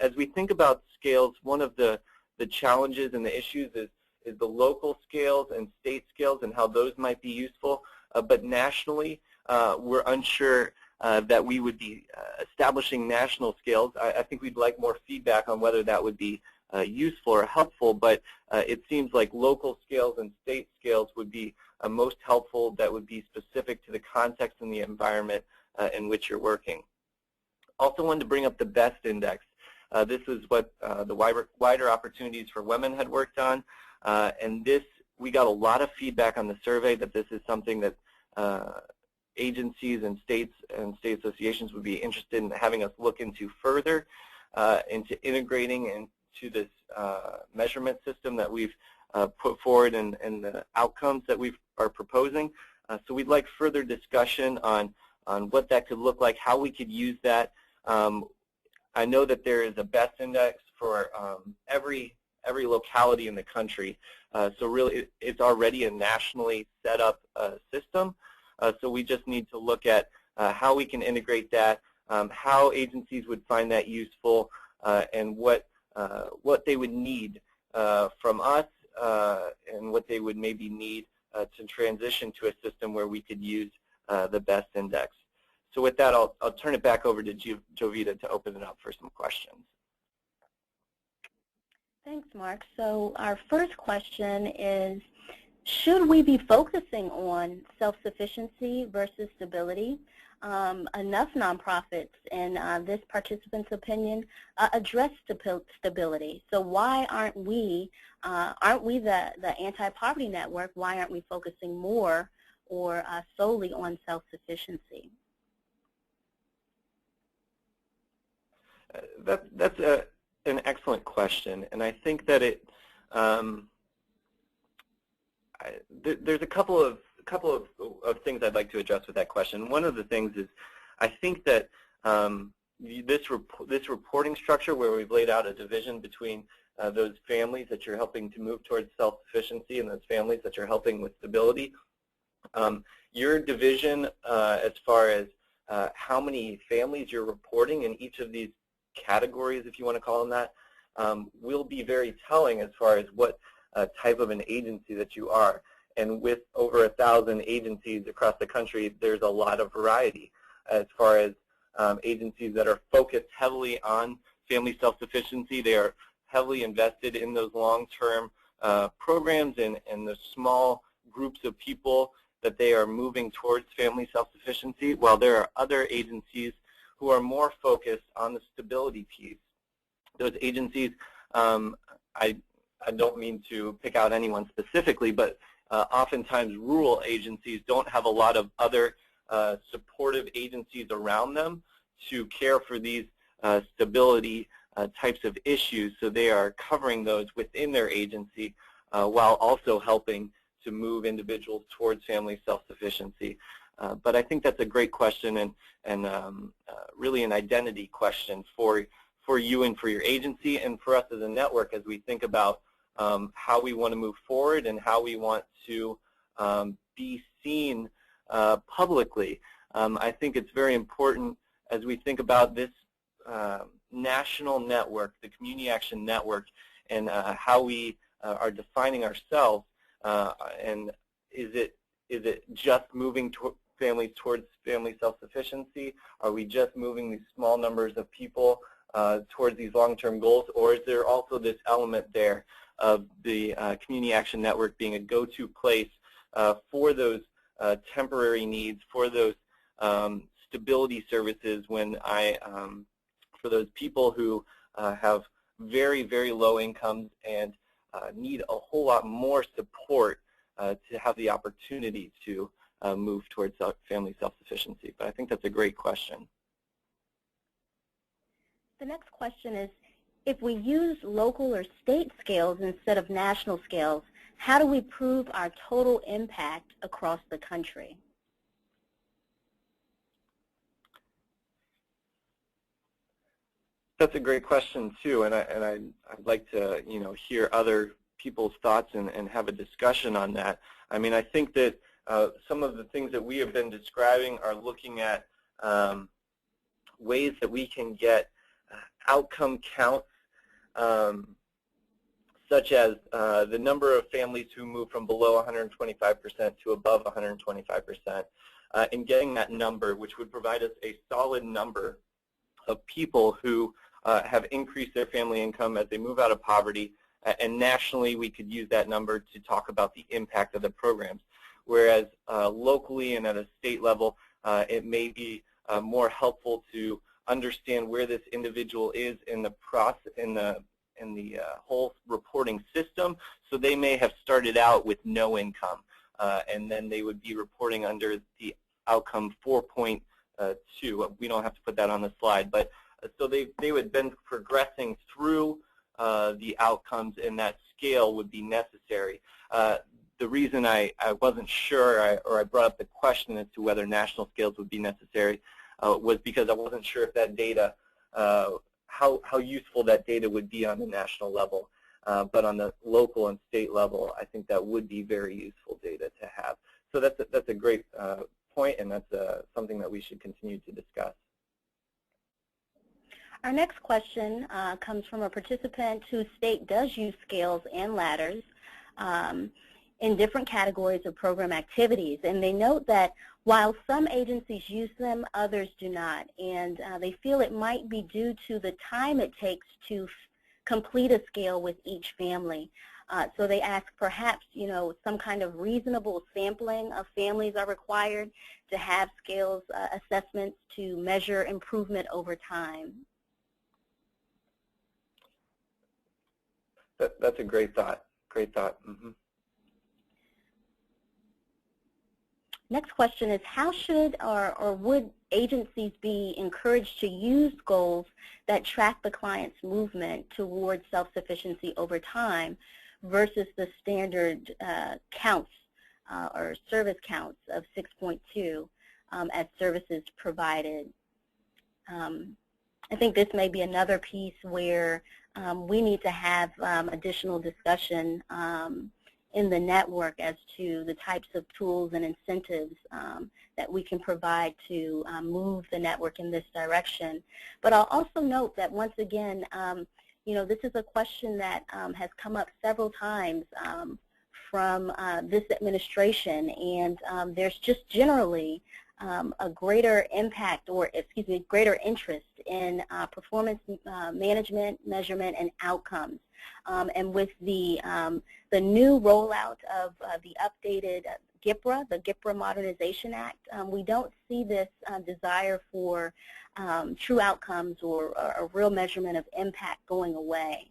As we think about scales, one of the challenges and the issues is the local scales and state scales and how those might be useful. But nationally, we're unsure that we would be establishing national scales. I think we'd like more feedback on whether that would be useful or helpful, but it seems like local scales and state scales would be most helpful, that would be specific to the context and the environment in which you're working. Also wanted to bring up the BEST index. This is what the wider opportunities for women had worked on, and this, we got a lot of feedback on the survey that this is something that agencies and states and state associations would be interested in having us look into further, into integrating into this measurement system that we've put forward and the outcomes that we are proposing. So we'd like further discussion on what that could look like, how we could use that. I know that there is a BEST index for every locality in the country. So really it's already a nationally set up system. So we just need to look at how we can integrate that, how agencies would find that useful, and what they would need from us, and what they would maybe need to transition to a system where we could use the BEST index. So with that, I'll turn it back over to Jovita to open it up for some questions. Thanks, Mark. So our first question is, should we be focusing on self-sufficiency versus stability? Enough nonprofits, in this participant's opinion, address stability. So why aren't we the anti-poverty network, why aren't we focusing more or solely on self-sufficiency? That's an excellent question, and I think that it there's a couple of things I'd like to address with that question. One of the things is, I think that this reporting structure, where we've laid out a division between those families that you're helping to move towards self-sufficiency and those families that you're helping with stability, your division as far as how many families you're reporting in each of these categories, if you want to call them that, will be very telling as far as what type of an agency that you are. And with over 1,000 agencies across the country, there's a lot of variety as far as agencies that are focused heavily on family self-sufficiency. They are heavily invested in those long-term programs and the small groups of people that they are moving towards family self-sufficiency, while there are other agencies who are more focused on the stability piece. Those agencies, I don't mean to pick out anyone specifically, but oftentimes rural agencies don't have a lot of other supportive agencies around them to care for these stability types of issues, so they are covering those within their agency while also helping to move individuals towards family self-sufficiency. But I think that's a great question and really an identity question for you and for your agency and for us as a network as we think about how we want to move forward and how we want to be seen publicly. I think it's very important as we think about this national network, the Community Action Network, and how we are defining ourselves. And is it just moving families towards family self-sufficiency? Are we just moving these small numbers of people towards these long-term goals, or is there also this element there of the Community Action Network being a go-to place for those temporary needs, for those stability services when for those people who have very, very low incomes and need a whole lot more support to have the opportunity to move towards family self-sufficiency. But I think that's a great question. The next question is, if we use local or state scales instead of national scales, how do we prove our total impact across the country? That's a great question too, and I'd like to hear other people's thoughts and have a discussion on that. I mean, I think that some of the things that we have been describing are looking at ways that we can get outcome counts, such as the number of families who move from below 125% to above 125%, and getting that number, which would provide us a solid number of people who have increased their family income as they move out of poverty, and nationally we could use that number to talk about the impact of the programs. Whereas locally and at a state level, it may be more helpful to understand where this individual is in the process, in the whole reporting system. So they may have started out with no income, and then they would be reporting under the outcome 4.2. We don't have to put that on the slide, but so they would have been progressing through the outcomes, and that scale would be necessary. The reason I wasn't sure, or I brought up the question as to whether national scales would be necessary, was because I wasn't sure if that data, how useful that data would be on the national level. But on the local and state level, I think that would be very useful data to have. So that's a great point, and that's something that we should continue to discuss. Our next question comes from a participant whose state does use scales and ladders in different categories of program activities. And they note that while some agencies use them, others do not. And they feel it might be due to the time it takes to complete a scale with each family. So they ask perhaps, some kind of reasonable sampling of families are required to have scales assessments to measure improvement over time. That's a great thought. Great thought. Mm-hmm. Next question is, how should or would agencies be encouraged to use goals that track the client's movement towards self-sufficiency over time versus the standard counts or service counts of 6.2 as services provided? I think this may be another piece where we need to have additional discussion in the network as to the types of tools and incentives that we can provide to move the network in this direction. But I'll also note that once again, this is a question that has come up several times from this administration, and there's just generally a greater impact, or excuse me, greater interest in performance management, measurement, and outcomes. And with the new rollout of the updated GIPRA, the GIPRA Modernization Act, we don't see this desire for true outcomes or a real measurement of impact going away.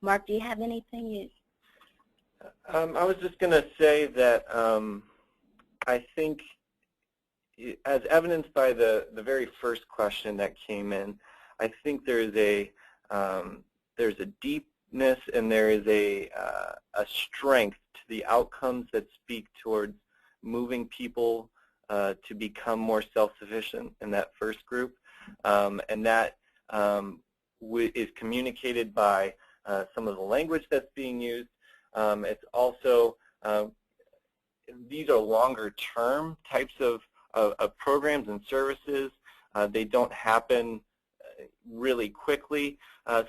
Mark, do you have anything? I was just going to say that I think, as evidenced by the very first question that came in, I think there's a deep and there is a strength to the outcomes that speak towards moving people to become more self-sufficient in that first group, and that is communicated by some of the language that's being used. It's also, these are longer-term types of programs and services. They don't happen really quickly.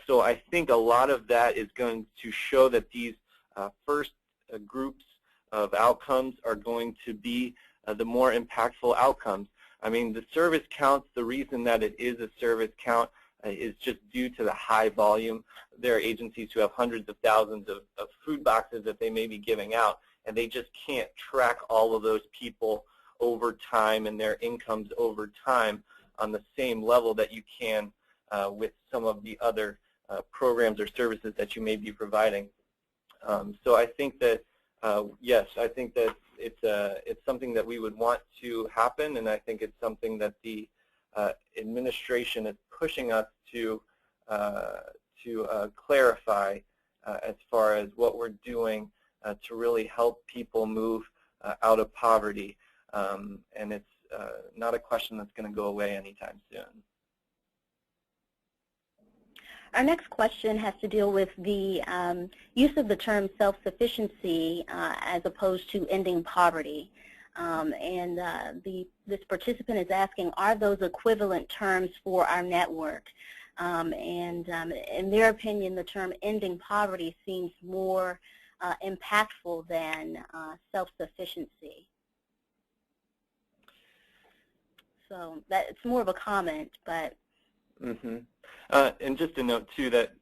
So I think a lot of that is going to show that these first groups of outcomes are going to be the more impactful outcomes. I mean, the service counts, the reason that it is a service count is just due to the high volume. There are agencies who have hundreds of thousands of food boxes that they may be giving out, and they just can't track all of those people over time and their incomes over time on the same level that you can with some of the other programs or services that you may be providing. So I think that, yes, I think that it's something that we would want to happen, and I think it's something that the administration is pushing us to clarify as far as what we're doing to really help people move out of poverty. And it's not a question that's going to go away anytime soon. Our next question has to deal with the use of the term self-sufficiency as opposed to ending poverty. This participant is asking, are those equivalent terms for our network? In their opinion, the term ending poverty seems more impactful than self-sufficiency. So it's more of a comment, but. Mm-hmm. And just to note too that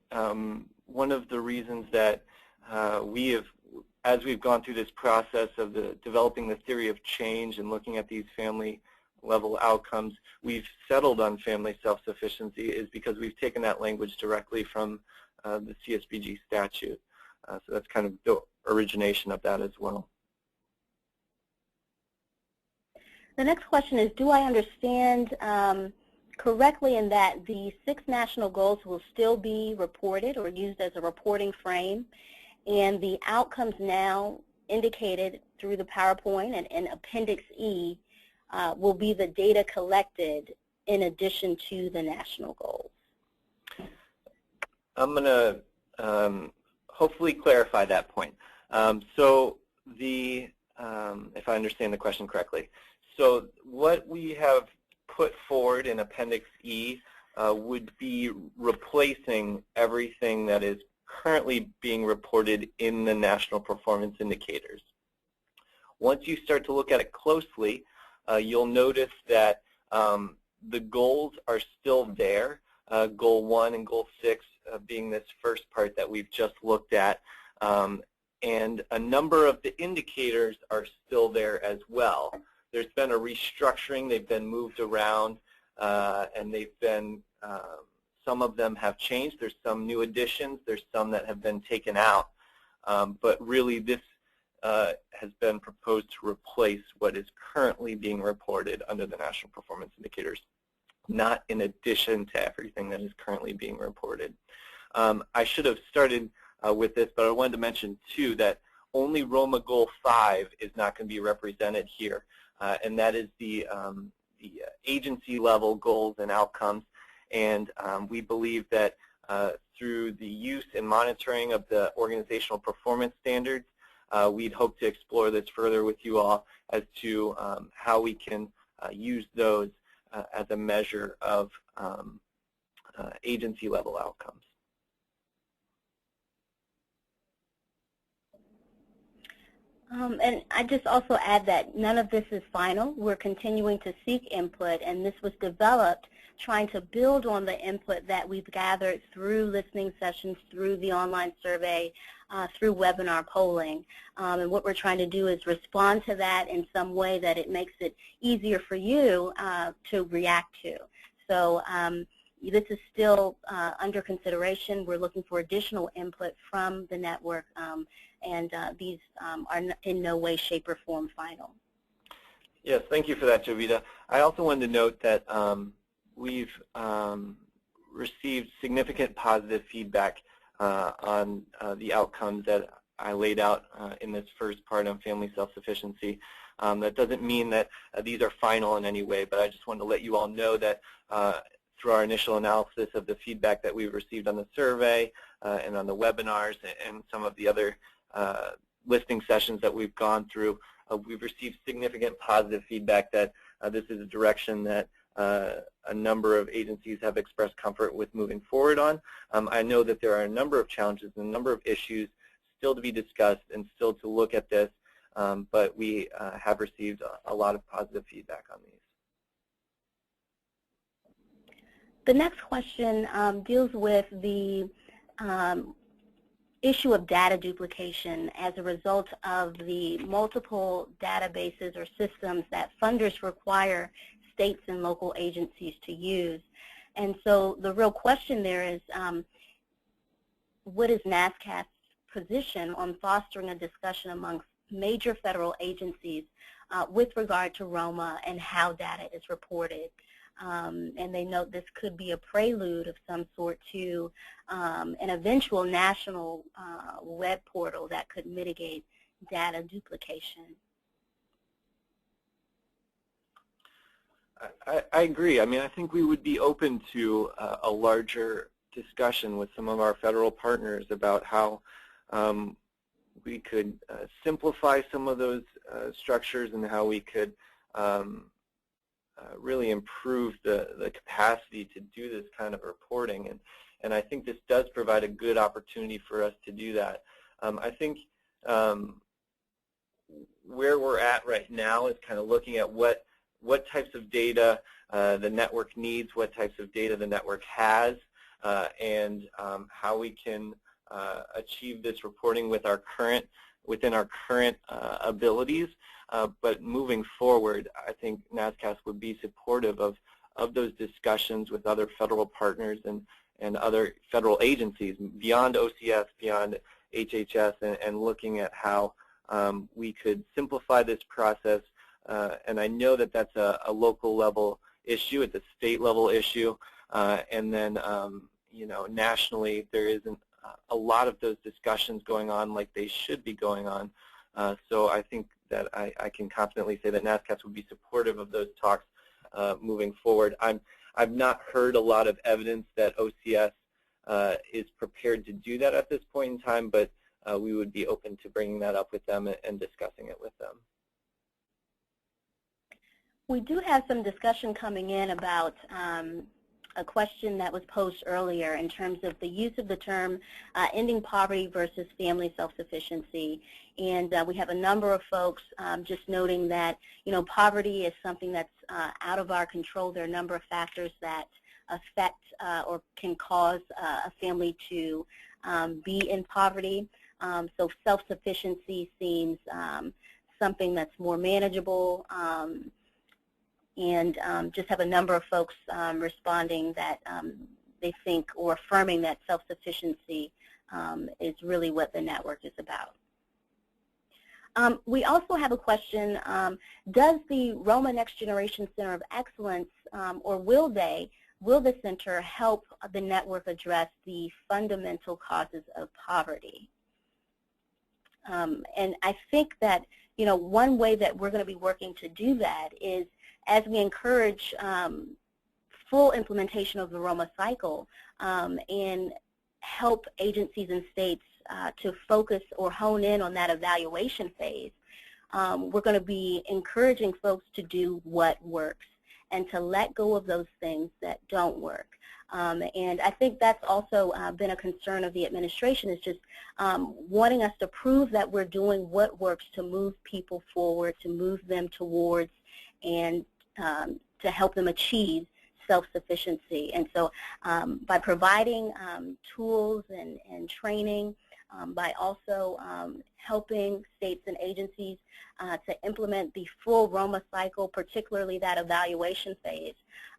one of the reasons that as we've gone through this process of developing the theory of change and looking at these family level outcomes, we've settled on family self-sufficiency is because we've taken that language directly from the Csbg statute. So that's kind of the origination of that as well. The next question is, do I understand correctly in that the 6 national goals will still be reported or used as a reporting frame, and the outcomes now indicated through the PowerPoint and in Appendix E will be the data collected in addition to the national goals? I'm going to hopefully clarify that point. So if I understand the question correctly, so what we have put forward in Appendix E would be replacing everything that is currently being reported in the national performance indicators. Once you start to look at it closely, you'll notice that the goals are still there, Goal 1 and Goal 6 being this first part that we've just looked at, and a number of the indicators are still there as well. There's been a restructuring, they've been moved around, and they've been, some of them have changed. There's some new additions, there's some that have been taken out, but really this has been proposed to replace what is currently being reported under the National Performance Indicators, not in addition to everything that is currently being reported. I should have started with this, but I wanted to mention too that only ROMA Goal 5 is not going to be represented here. And that is the agency level goals and outcomes, and we believe that through the use and monitoring of the organizational performance standards, we'd hope to explore this further with you all as to how we can use those as a measure of agency level outcomes. And I just also add that none of this is final. We're continuing to seek input, and this was developed trying to build on the input that we've gathered through listening sessions, through the online survey, through webinar polling. And what we're trying to do is respond to that in some way that it makes it easier for you to react to. So this is still under consideration. We're looking for additional input from the network, and these are in no way, shape, or form final. Yes, thank you for that, Jovita. I also wanted to note that we've received significant positive feedback on the outcomes that I laid out in this first part on family self-sufficiency. That doesn't mean that these are final in any way, but I just wanted to let you all know that through our initial analysis of the feedback that we've received on the survey and on the webinars and some of the other listening sessions that we've gone through, we've received significant positive feedback that this is a direction that a number of agencies have expressed comfort with moving forward on. I know that there are a number of challenges and a number of issues still to be discussed and still to look at this, but we have received a lot of positive feedback on these. The next question deals with the issue of data duplication as a result of the multiple databases or systems that funders require states and local agencies to use. And so the real question there is, what is NASCAS's position on fostering a discussion amongst major federal agencies with regard to ROMA and how data is reported? And they note this could be a prelude of some sort to an eventual national web portal that could mitigate data duplication. I agree. I mean, I think we would be open to a larger discussion with some of our federal partners about how we could simplify some of those structures and how we could really improve the capacity to do this kind of reporting. And I think this does provide a good opportunity for us to do that. I think where we're at right now is kind of looking at what types of data the network needs, what types of data the network has, and how we can achieve this reporting with within our current abilities. But moving forward, I think NASCAS would be supportive of those discussions with other federal partners and other federal agencies beyond OCS, beyond HHS, and looking at how we could simplify this process. And I know that that's a local level issue, it's a state level issue, and then you know, nationally there isn't a lot of those discussions going on like they should be going on. So I think that I can confidently say that NASCAS would be supportive of those talks moving forward. I've not heard a lot of evidence that OCS is prepared to do that at this point in time, but we would be open to bringing that up with them and discussing it with them. We do have some discussion coming in about a question that was posed earlier in terms of the use of the term ending poverty versus family self-sufficiency. And we have a number of folks just noting that, you know, poverty is something that's out of our control. There are a number of factors that affect or can cause a family to be in poverty. So self-sufficiency seems something that's more manageable. And just have a number of folks responding that they think or affirming that self-sufficiency is really what the network is about. We also have a question, does the ROMA Next Generation Center of Excellence, or will the center help the network address the fundamental causes of poverty? And I think that, you know, one way that we're going to be working to do that is as we encourage full implementation of the ROMA cycle and help agencies and states to focus or hone in on that evaluation phase, we're going to be encouraging folks to do what works and to let go of those things that don't work. And I think that's also been a concern of the administration, is just wanting us to prove that we're doing what works to move people forward, to move them towards and to help them achieve self-sufficiency. And so by providing tools and training, by also helping states and agencies to implement the full ROMA cycle, particularly that evaluation phase,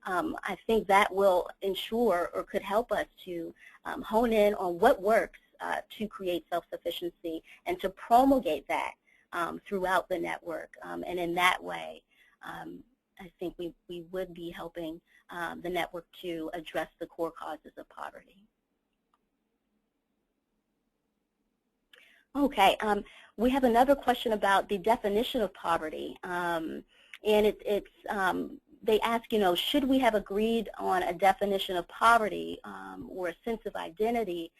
I think that will ensure or could help us to hone in on what works to create self-sufficiency and to promulgate that throughout the network. And in that way, I think we would be helping the network to address the core causes of poverty. Okay. We have another question about the definition of poverty, and they ask, should we have agreed on a definition of poverty or a sense of identity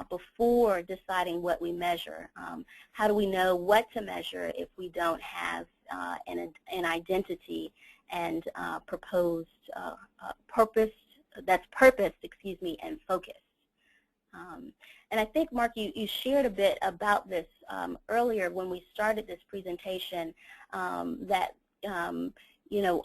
before deciding what we measure? How do we know what to measure if we don't have an identity and proposed purpose, that's purposed, and focused? And I think, Mark, you shared a bit about this earlier when we started this presentation, that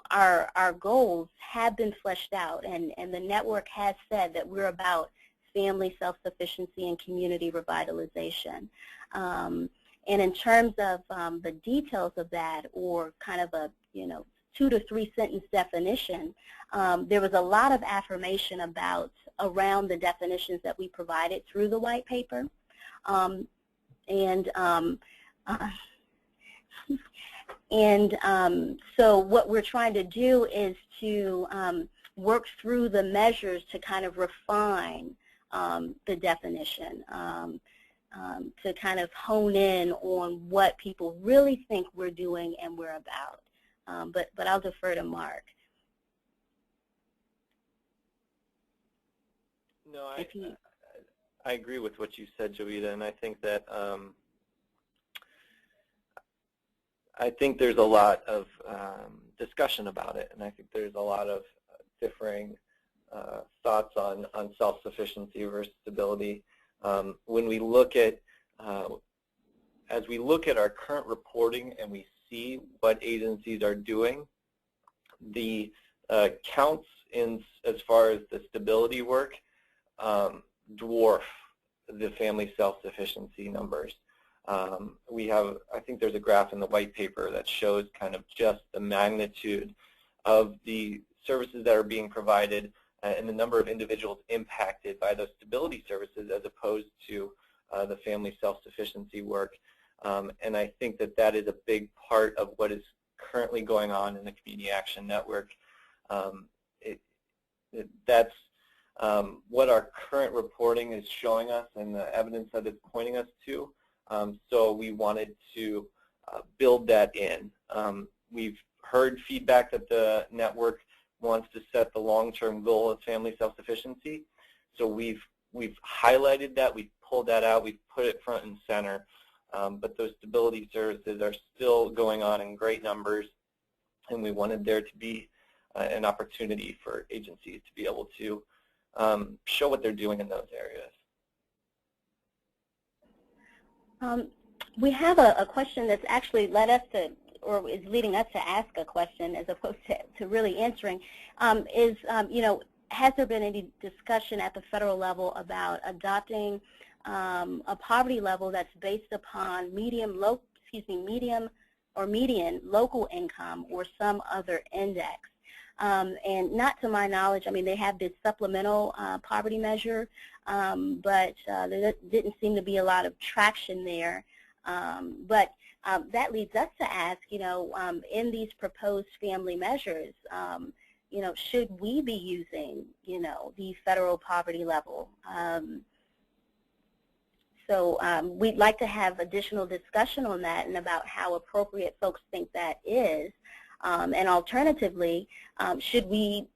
our goals have been fleshed out, and the network has said that we're about family self-sufficiency and community revitalization. And in terms of the details of that, or kind of a 2 to 3 sentence definition, there was a lot of affirmation around the definitions that we provided through the white paper. So what we're trying to do is to work through the measures to kind of refine the definition, to kind of hone in on what people really think we're doing and we're about. But I'll defer to Mark. No, I agree with what you said, Jovita, and I think that there's a lot of discussion about it, and I think there's a lot of differing thoughts on self-sufficiency versus stability. When we look at, as we look at our current reporting and we see what agencies are doing, the counts as far as the stability work dwarf the family self-sufficiency numbers. I think there's a graph in the white paper that shows kind of just the magnitude of the services that are being provided and the number of individuals impacted by those stability services as opposed to the family self-sufficiency work. And I think that is a big part of what is currently going on in the Community Action Network. That's what our current reporting is showing us and the evidence that it's pointing us to. So we wanted to build that in. We've heard feedback that the network wants to set the long-term goal of family self-sufficiency. So we've highlighted that, we've pulled that out, we've put it front and center. But those stability services are still going on in great numbers, and we wanted there to be an opportunity for agencies to be able to show what they're doing in those areas. We have a question that's actually led us to, or is leading us to ask a question as opposed to really answering, has there been any discussion at the federal level about adopting a poverty level that's based upon median or median local income or some other index? And not to my knowledge, I mean, they have this supplemental poverty measure, but there didn't seem to be a lot of traction there. But that leads us to ask, in these proposed family measures, should we be using, the federal poverty level? So we'd like to have additional discussion on that and about how appropriate folks think that is. And alternatively, should we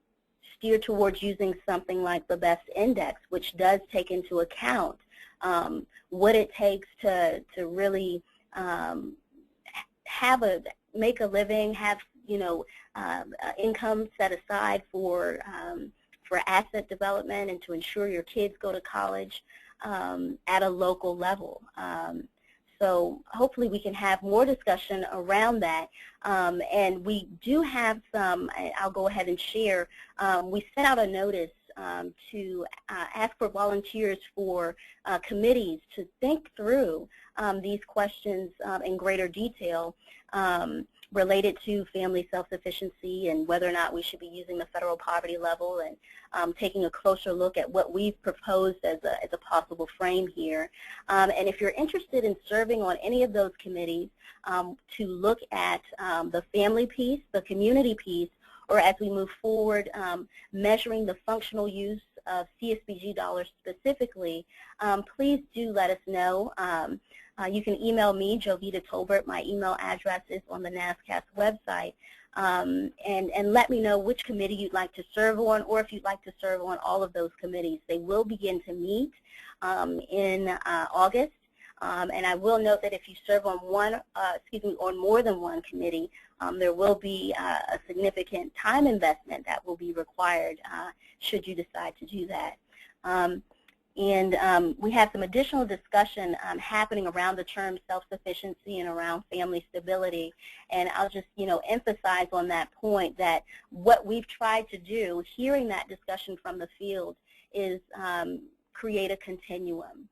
steer towards using something like the best index, which does take into account what it takes to really make a living, have income set aside for asset development and to ensure your kids go to college at a local level. So hopefully we can have more discussion around that. And we do have some, I'll go ahead and share, we sent out a notice to ask for volunteers for committees to think through these questions in greater detail related to family self-sufficiency and whether or not we should be using the federal poverty level, and taking a closer look at what we've proposed as a possible frame here. And if you're interested in serving on any of those committees to look at the family piece, the community piece, or as we move forward, measuring the functional use of CSBG dollars specifically, please do let us know. You can email me, Jovita Tolbert. My email address is on the NASCAS website. And let me know which committee you'd like to serve on, or if you'd like to serve on all of those committees. They will begin to meet in August. And I will note that if you serve on on more than one committee, there will be a significant time investment that will be required should you decide to do that. And we have some additional discussion happening around the term self-sufficiency and around family stability. And I'll just, emphasize on that point that what we've tried to do, hearing that discussion from the field, is create a continuum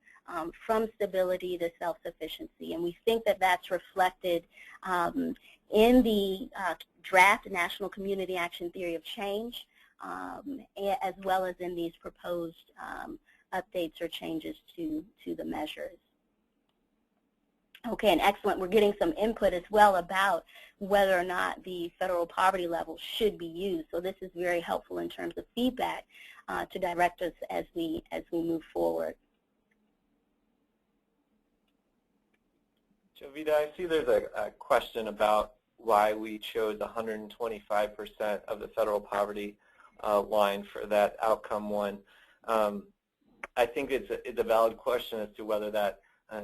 from stability to self-sufficiency. And we think that that's reflected in the draft National Community Action Theory of Change, as well as in these proposed updates or changes to the measures. Okay, and excellent. We're getting some input as well about whether or not the federal poverty level should be used. So this is very helpful in terms of feedback to direct us as we move forward. Jovita, I see there's a question about why we chose 125% of the federal poverty line for that outcome one. I think it's a valid question as to whether that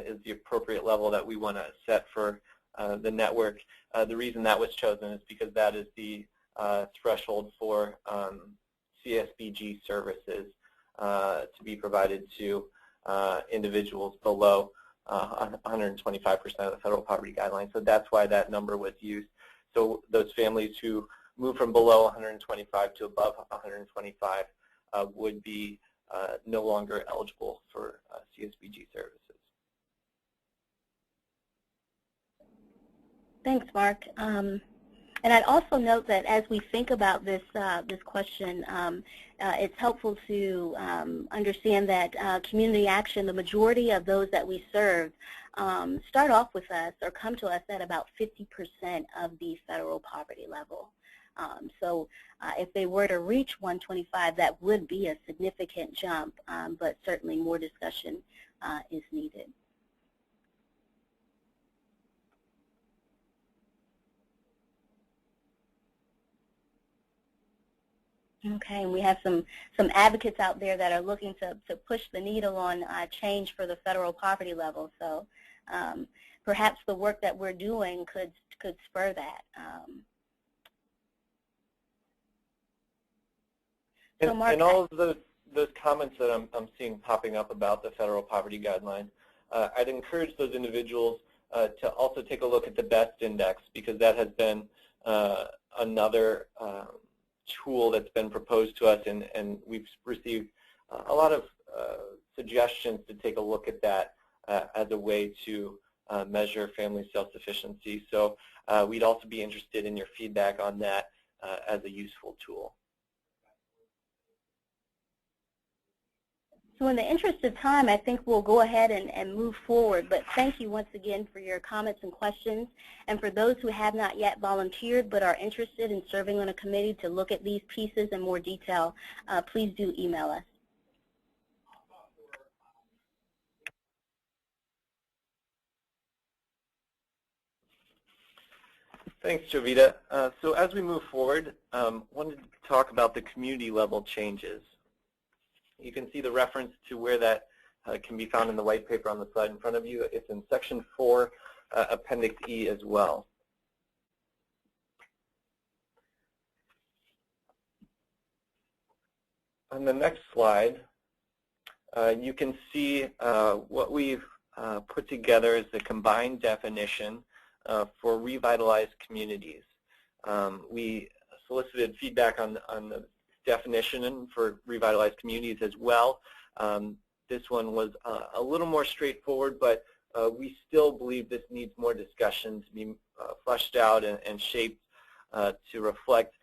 is the appropriate level that we want to set for the network. The reason that was chosen is because that is the threshold for CSBG services to be provided to individuals below 125% of the federal poverty guideline. So that's why that number was used. So those families who move from below 125 to above 125 would be no longer eligible for CSBG services. Thanks, Mark. And I'd also note that as we think about this this question, it's helpful to understand that community action, the majority of those that we serve, start off with us or come to us at about 50% of the federal poverty level. So if they were to reach 125, that would be a significant jump, but certainly more discussion is needed. Okay, and we have some advocates out there that are looking to push the needle on change for the federal poverty level. So perhaps the work that we're doing could spur that. So Mark, and all of those comments that I'm seeing popping up about the federal poverty guideline, I'd encourage those individuals to also take a look at the BEST index, because that has been another tool that's been proposed to us, and we've received a lot of suggestions to take a look at that as a way to measure family self-sufficiency. So we'd also be interested in your feedback on that as a useful tool. So in the interest of time, I think we'll go ahead and move forward. But thank you once again for your comments and questions. And for those who have not yet volunteered but are interested in serving on a committee to look at these pieces in more detail, please do email us. Thanks, Jovita. So as we move forward, wanted to talk about the community level changes. You can see the reference to where that can be found in the white paper on the slide in front of you. It's in Section 4, Appendix E as well. On the next slide, you can see what we've put together is the combined definition for revitalized communities. We solicited feedback on the definition for revitalized communities as well. This one was a little more straightforward, but we still believe this needs more discussion to be fleshed out and shaped to reflect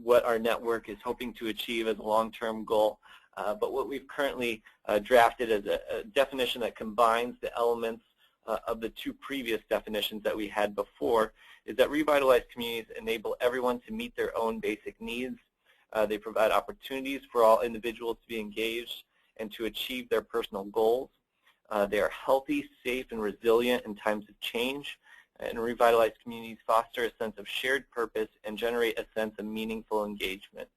what our network is hoping to achieve as a long-term goal. But what we've currently drafted is a definition that combines the elements of the two previous definitions that we had before, is that revitalized communities enable everyone to meet their own basic needs, They provide opportunities for all individuals to be engaged and to achieve their personal goals. They are healthy, safe, and resilient in times of change. And revitalized communities foster a sense of shared purpose and generate a sense of meaningful engagement.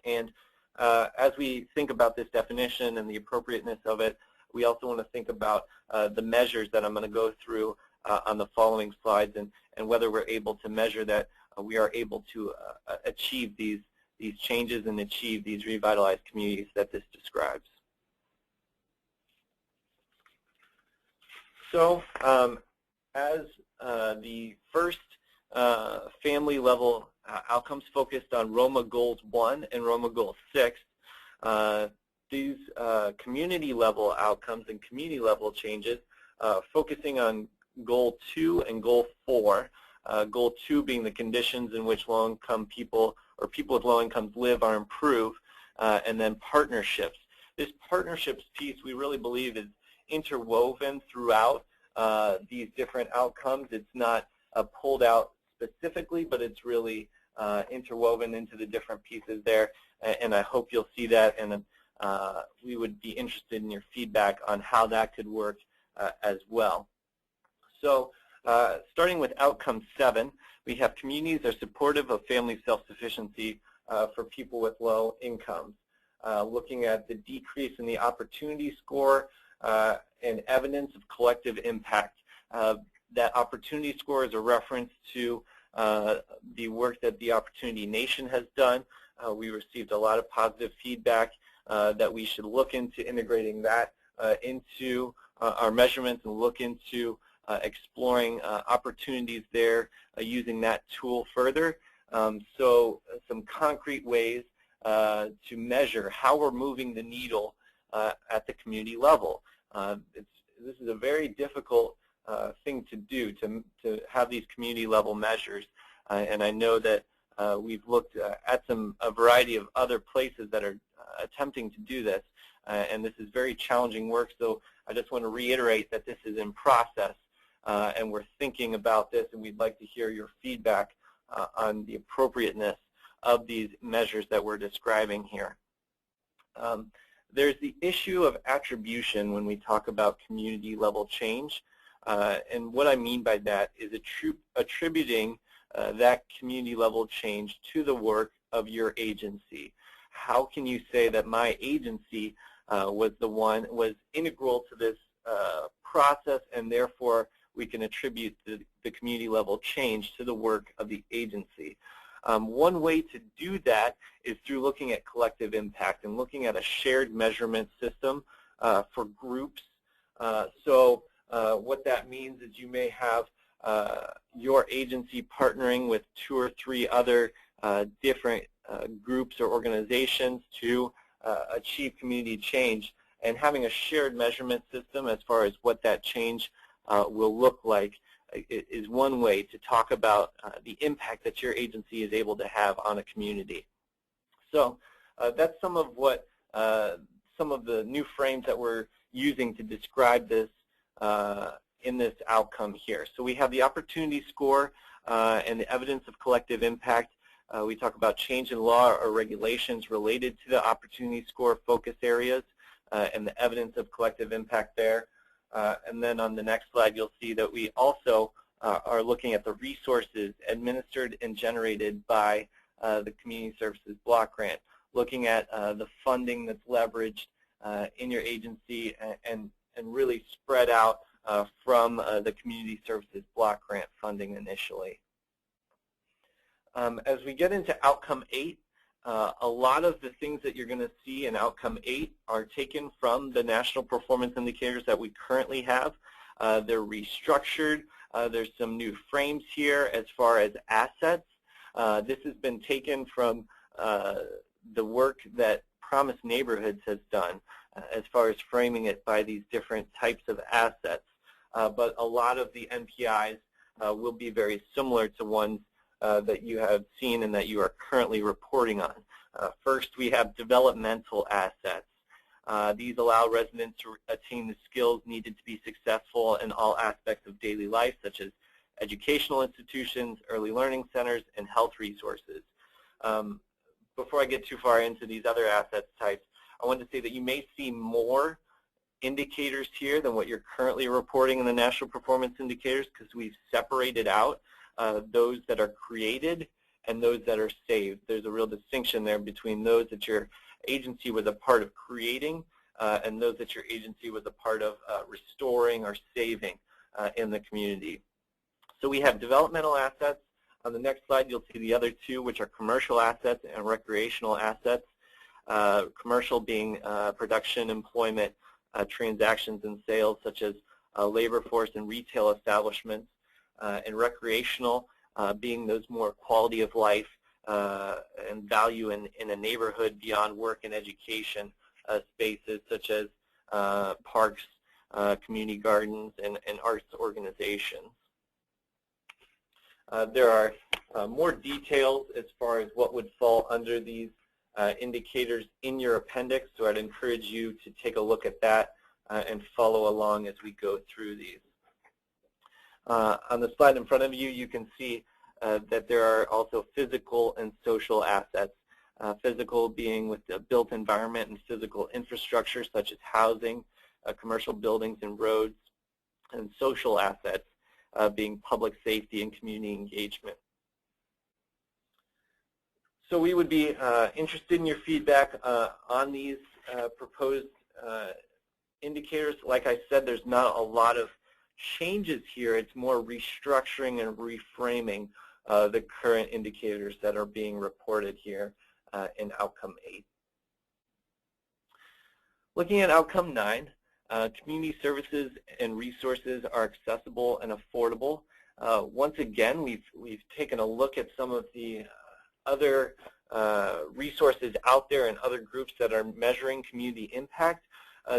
And as we think about this definition and the appropriateness of it, we also want to think about the measures that I'm going to go through on the following slides, and whether we're able to measure that we are able to achieve these changes and achieve these revitalized communities that this describes. So as the first family level outcomes focused on ROMA Goals 1 and ROMA Goal 6, these community level outcomes and community level changes focusing on Goal 2 and Goal 4. Goal 2 being the conditions in which low-income people or people with low incomes live or improve, and then partnerships. This partnerships piece we really believe is interwoven throughout these different outcomes. It's not pulled out specifically, but it's really interwoven into the different pieces there, and I hope you'll see that, and we would be interested in your feedback on how that could work as well. So starting with outcome 7, we have communities are supportive of family self-sufficiency for people with low incomes. Looking at the decrease in the opportunity score and evidence of collective impact. That opportunity score is a reference to the work that the Opportunity Nation has done. We received a lot of positive feedback that we should look into integrating that into our measurements and look into exploring opportunities there using that tool further. So some concrete ways to measure how we're moving the needle at the community level. This is a very difficult thing to do, to have these community level measures, and I know that we've looked at a variety of other places that are attempting to do this, and this is very challenging work, so I just want to reiterate that this is in process, and we're thinking about this, and we'd like to hear your feedback on the appropriateness of these measures that we're describing here. There's the issue of attribution when we talk about community level change, and what I mean by that is attributing that community level change to the work of your agency. How can you say that my agency was integral to this process, and therefore we can attribute the community level change to the work of the agency? One way to do that is through looking at collective impact and looking at a shared measurement system for groups. So what that means is you may have your agency partnering with 2 or 3 other different groups or organizations to achieve community change, and having a shared measurement system as far as what that change will look like is one way to talk about the impact that your agency is able to have on a community. So that's some of the new frames that we're using to describe this in this outcome here. So we have the opportunity score and the evidence of collective impact. We talk about change in law or regulations related to the opportunity score focus areas and the evidence of collective impact there. And then on the next slide, you'll see that we also are looking at the resources administered and generated by the Community Services Block Grant, looking at the funding that's leveraged in your agency and really spread out from the Community Services Block Grant funding initially. As we get into Outcome 8, a lot of the things that you're going to see in Outcome 8 are taken from the national performance indicators that we currently have. They're restructured. There's some new frames here as far as assets. This has been taken from the work that Promise Neighborhoods has done as far as framing it by these different types of assets. But a lot of the NPIs will be very similar to ones that you have seen and that you are currently reporting on. First, we have developmental assets. These allow residents to attain the skills needed to be successful in all aspects of daily life, such as educational institutions, early learning centers, and health resources. before I get too far into these other asset types, I want to say that you may see more indicators here than what you're currently reporting in the National Performance Indicators, because we've separated out those that are created and those that are saved. There's a real distinction there between those that your agency was a part of creating and those that your agency was a part of restoring or saving in the community. So we have developmental assets. On the next slide, you'll see the other two, which are commercial assets and recreational assets. Commercial being production, employment, transactions and sales, such as labor force and retail establishments, and recreational being those more quality of life and value in a neighborhood beyond work and education spaces, such as parks, community gardens, and arts organizations. There are more details as far as what would fall under these indicators in your appendix, so I'd encourage you to take a look at that and follow along as we go through these. On the slide in front of you, you can see that there are also physical and social assets. Physical being with the built environment and physical infrastructure such as housing, commercial buildings and roads, and social assets being public safety and community engagement. So we would be interested in your feedback on these proposed indicators. Like I said, there's not a lot of changes here. It's more restructuring and reframing the current indicators that are being reported here in Outcome 8. Looking at Outcome 9, community services and resources are accessible and affordable. Once again, we've taken a look at some of the other resources out there and other groups that are measuring community impact.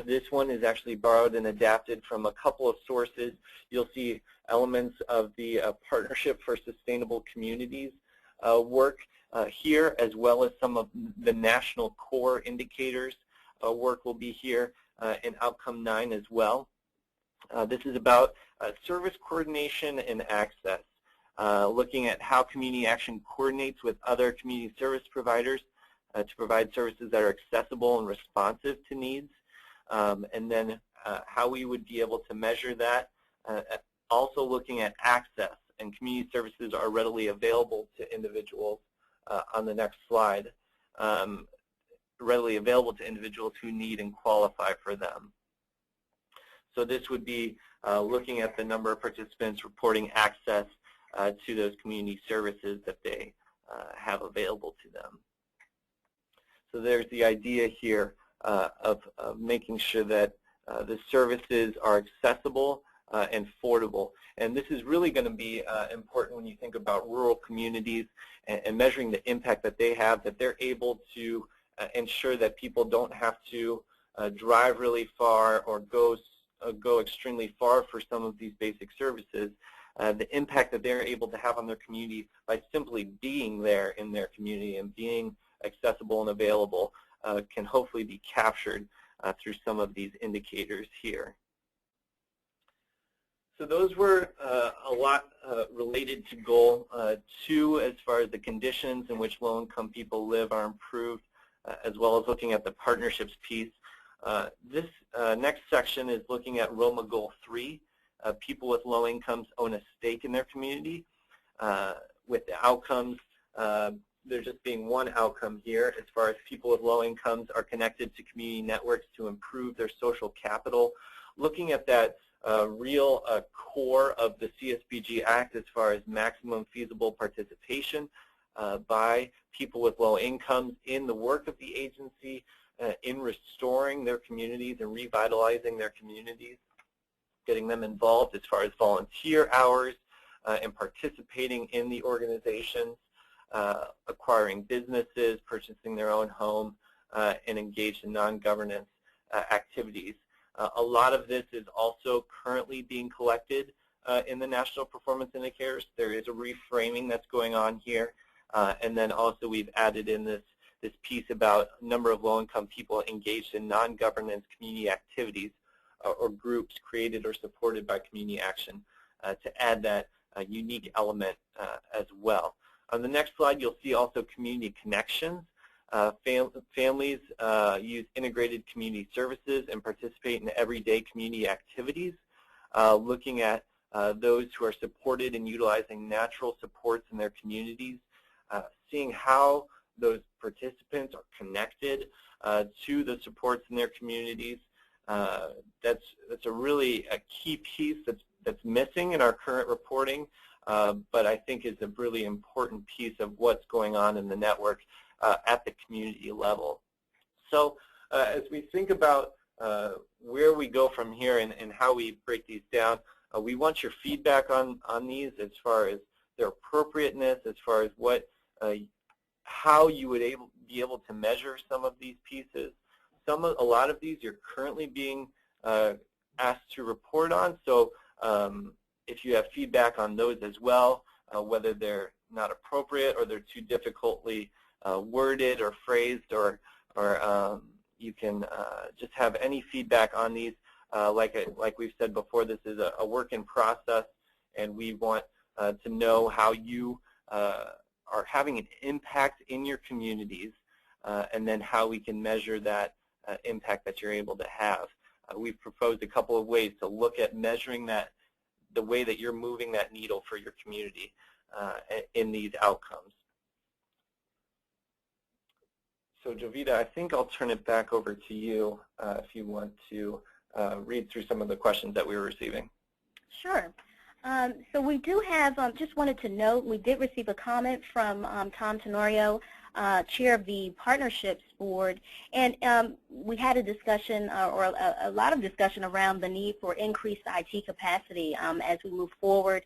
This one is actually borrowed and adapted from a couple of sources. You'll see elements of the Partnership for Sustainable Communities work here, as well as some of the national core indicators work will be here in Outcome 9 as well. This is about service coordination and access, looking at how community action coordinates with other community service providers to provide services that are accessible and responsive to needs, and then how we would be able to measure that. Also looking at access, and community services are readily available to individuals on the next slide, readily available to individuals who need and qualify for them. So this would be looking at the number of participants reporting access to those community services that they have available to them. So there's the idea here of making sure that the services are accessible and affordable. And this is really going to be important when you think about rural communities and measuring the impact that they have, that they're able to ensure that people don't have to drive really far or go extremely far for some of these basic services. The impact that they're able to have on their community by simply being there in their community and being accessible and available can hopefully be captured through some of these indicators here. So those were a lot related to Goal 2 as far as the conditions in which low-income people live are improved, as well as looking at the partnerships piece. This next section is looking at ROMA Goal 3. People with low incomes own a stake in their community. With the outcomes, there just being one outcome here as far as people with low incomes are connected to community networks to improve their social capital. Looking at that real core of the Csbg Act as far as maximum feasible participation by people with low incomes in the work of the agency, in restoring their communities and revitalizing their communities, getting them involved as far as volunteer hours and participating in the organizations, acquiring businesses, purchasing their own home, and engaged in non-governance activities. A lot of this is also currently being collected in the National Performance Indicators. There is a reframing that's going on here. And then also we've added in this piece about number of low-income people engaged in non-governance community activities or groups created or supported by community action to add that unique element as well. On the next slide, you'll see also community connections. Families use integrated community services and participate in everyday community activities, looking at those who are supported in utilizing natural supports in their communities, seeing how those participants are connected to the supports in their communities. That's a key piece that's missing in our current reporting, but I think is a really important piece of what's going on in the network at the community level. So as we think about where we go from here and how we break these down, we want your feedback on these as far as their appropriateness, as far as how you would be able to measure some of these pieces. A lot of these you're currently being asked to report on, so if you have feedback on those as well, whether they're not appropriate or they're too difficultly worded or phrased, or you can just have any feedback on these. Like we've said before, this is a work in process, and we want to know how you are having an impact in your communities, and then how we can measure that impact that you're able to have. We've proposed a couple of ways to look at measuring the way that you're moving that needle for your community in these outcomes. So Jovita, I think I'll turn it back over to you if you want to read through some of the questions that we were receiving. Sure. So we do have, just wanted to note, we did receive a comment from Tom Tenorio, Chair of the Partnerships Board, and we had a discussion, or a lot of discussion around the need for increased IT capacity as we move forward,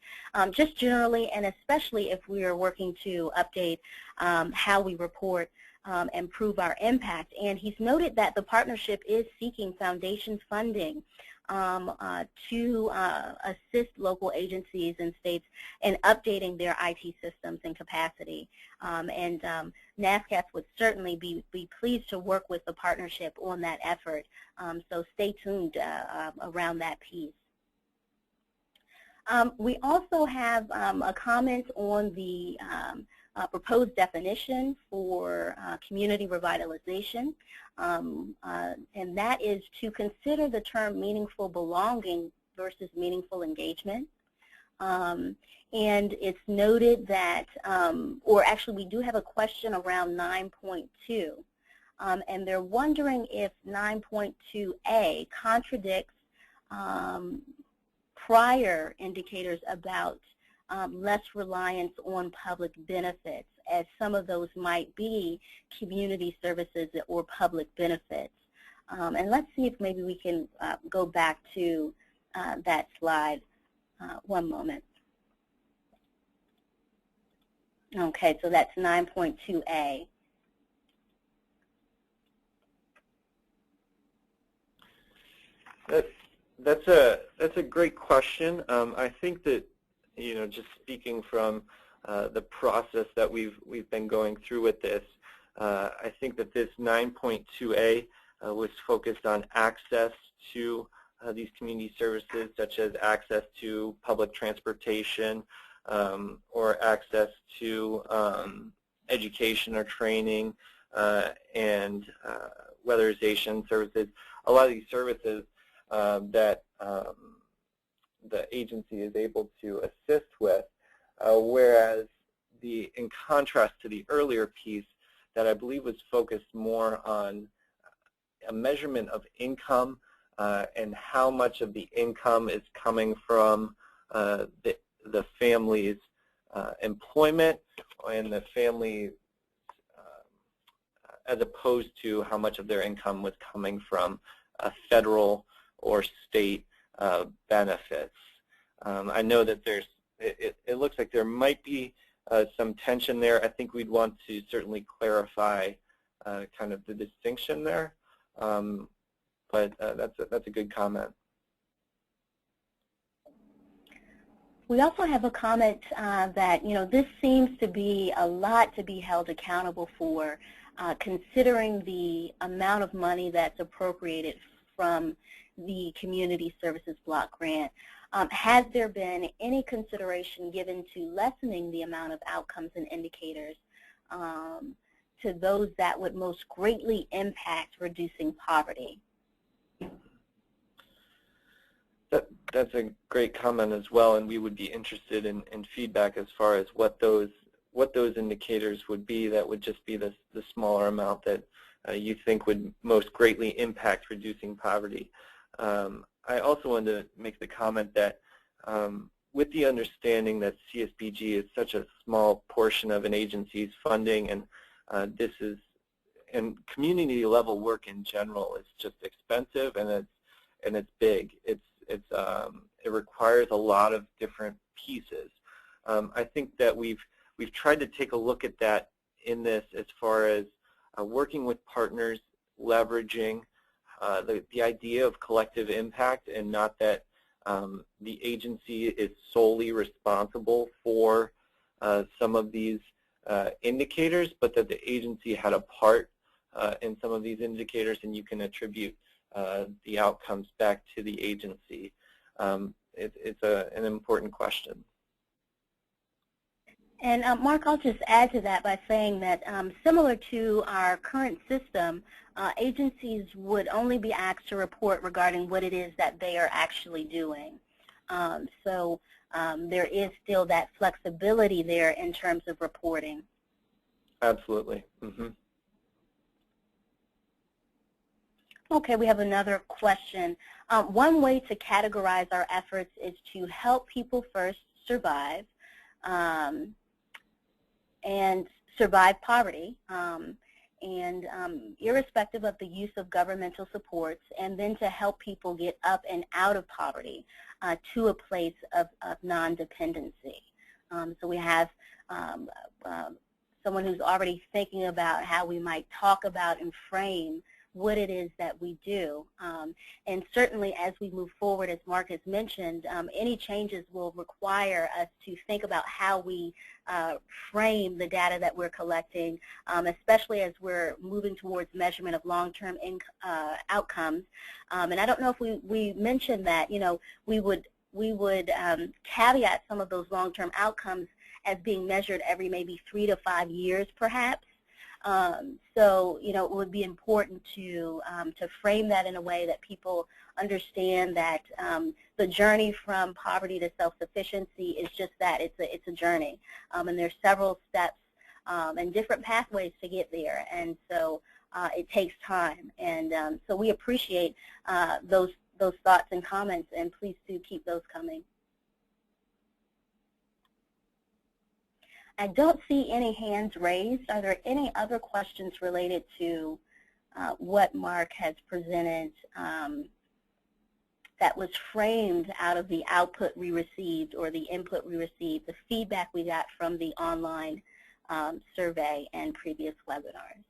just generally, and especially if we are working to update how we report and prove our impact. And he's noted that the partnership is seeking foundation funding to assist local agencies and states in updating their IT systems and capacity. And NASCAS would certainly be pleased to work with the partnership on that effort. So stay tuned around that piece. We also have a comment on the proposed definition for community revitalization, and that is to consider the term meaningful belonging versus meaningful engagement. And it's noted that, or actually we do have a question around 9.2, and they're wondering if 9.2a contradicts prior indicators about less reliance on public benefits, as some of those might be community services or public benefits. And let's see if maybe we can go back to that slide. One moment. Okay, so that's 9.2a. That's a great question. I think that, you know, just speaking from the process that we've been going through with this, I think that this 9.2a was focused on access to these community services, such as access to public transportation or access to education or training and weatherization services. A lot of these services that the agency is able to assist with, whereas in contrast to the earlier piece that I believe was focused more on a measurement of income and how much of the income is coming from the family's employment and the family, as opposed to how much of their income was coming from federal or state benefits. I know that it looks like there might be some tension there. I think we'd want to certainly clarify kind of the distinction there, but that's a good comment. We also have a comment that, you know, this seems to be a lot to be held accountable for, considering the amount of money that's appropriated from the Community Services Block Grant. Has there been any consideration given to lessening the amount of outcomes and indicators to those that would most greatly impact reducing poverty. That's a great comment as well, and we would be interested in feedback as far as what those indicators would be that would just be the smaller amount that you think would most greatly impact reducing poverty. I also wanted to make the comment that with the understanding that CSBG is such a small portion of an agency's funding, and community level work in general is just expensive, and it's big. It requires a lot of different pieces. I think that we've tried to take a look at that in this as far as working with partners, leveraging the idea of collective impact, and not that the agency is solely responsible for some of these indicators, but that the agency had a part in some of these indicators, and you can attribute the outcomes back to the agency. It's an important question. And Mark, I'll just add to that by saying that similar to our current system, agencies would only be asked to report regarding what it is that they are actually doing. So there is still that flexibility there in terms of reporting. Absolutely. Mm-hmm. Okay, we have another question. One way to categorize our efforts is to help people first survive and survive poverty, and irrespective of the use of governmental supports, and then to help people get up and out of poverty to a place of non-dependency. So we have someone who's already thinking about how we might talk about and frame what it is that we do. And certainly as we move forward, as Mark has mentioned, any changes will require us to think about how we frame the data that we're collecting, especially as we're moving towards measurement of long-term outcomes. And I don't know if we mentioned that, you know, we would caveat some of those long-term outcomes as being measured every maybe 3 to 5 years perhaps. So, you know, it would be important to frame that in a way that people understand that the journey from poverty to self-sufficiency is just that, it's a journey. And there's several steps and different pathways to get there. And so it takes time. And so we appreciate those thoughts and comments, and please do keep those coming. I don't see any hands raised. Are there any other questions related to what Mark has presented that was framed out of the output we received or the input we received, the feedback we got from the online survey and previous webinars?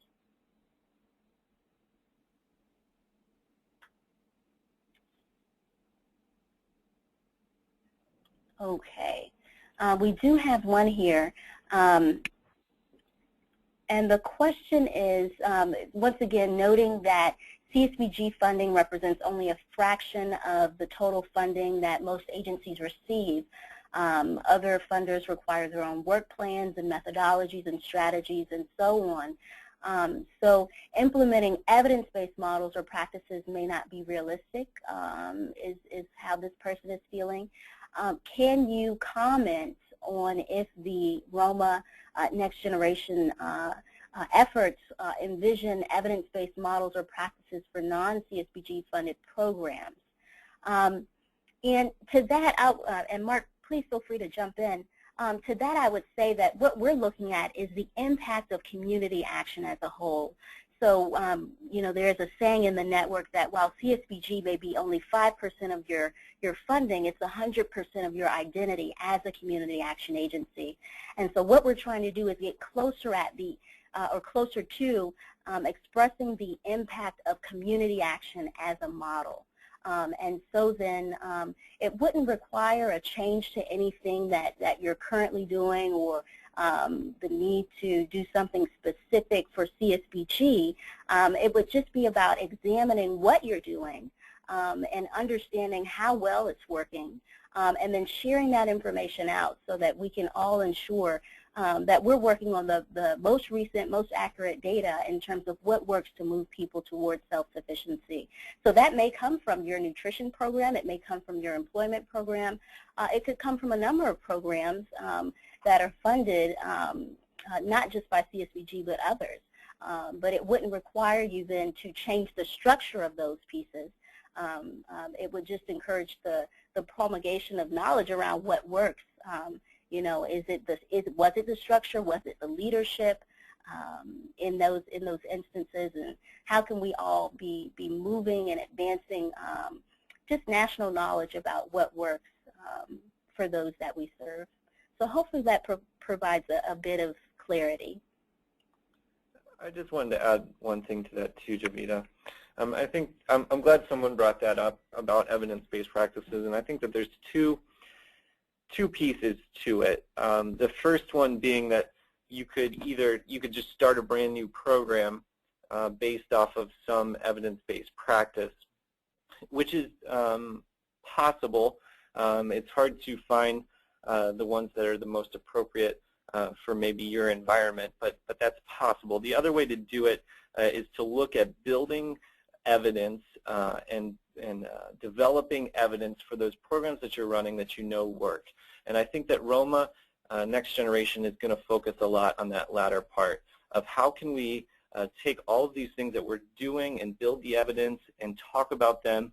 Okay. We do have one here. And the question is, once again, noting that CSBG funding represents only a fraction of the total funding that most agencies receive. Other funders require their own work plans and methodologies and strategies and so on. So implementing evidence-based models or practices may not be realistic, is how this person is feeling. Can you comment on if the ROMA Next Generation efforts envision evidence-based models or practices for non-CSBG funded programs? And to that, and Mark, please feel free to jump in. To that, I would say that what we're looking at is the impact of community action as a whole. So, you know, there's a saying in the network that while CSBG may be only 5% of your funding, it's 100% of your identity as a community action agency. And so what we're trying to do is get closer at the, or closer to expressing the impact of community action as a model. And so then it wouldn't require a change to anything that you're currently doing, or the need to do something specific for CSBG. It would just be about examining what you're doing and understanding how well it's working, and then sharing that information out so that we can all ensure that we're working on the most recent, most accurate data in terms of what works to move people towards self-sufficiency. So that may come from your nutrition program, it may come from your employment program, it could come from a number of programs that are funded not just by CSBG but others. But it wouldn't require you then to change the structure of those pieces. It would just encourage the promulgation of knowledge around what works. You know, was it the structure? Was it the leadership in those instances? And how can we all be moving and advancing just national knowledge about what works for those that we serve? So hopefully that provides a bit of clarity. I just wanted to add one thing to that too, Javita. I think I'm glad someone brought that up about evidence-based practices, and I think that there's two pieces to it. The first one being that you could just start a brand new program based off of some evidence-based practice, which is possible. It's hard to find the ones that are the most appropriate for maybe your environment, but that's possible. The other way to do it is to look at building evidence and developing evidence for those programs that you're running that you know work. And I think that ROMA Next Generation is going to focus a lot on that latter part of how can we take all of these things that we're doing and build the evidence and talk about them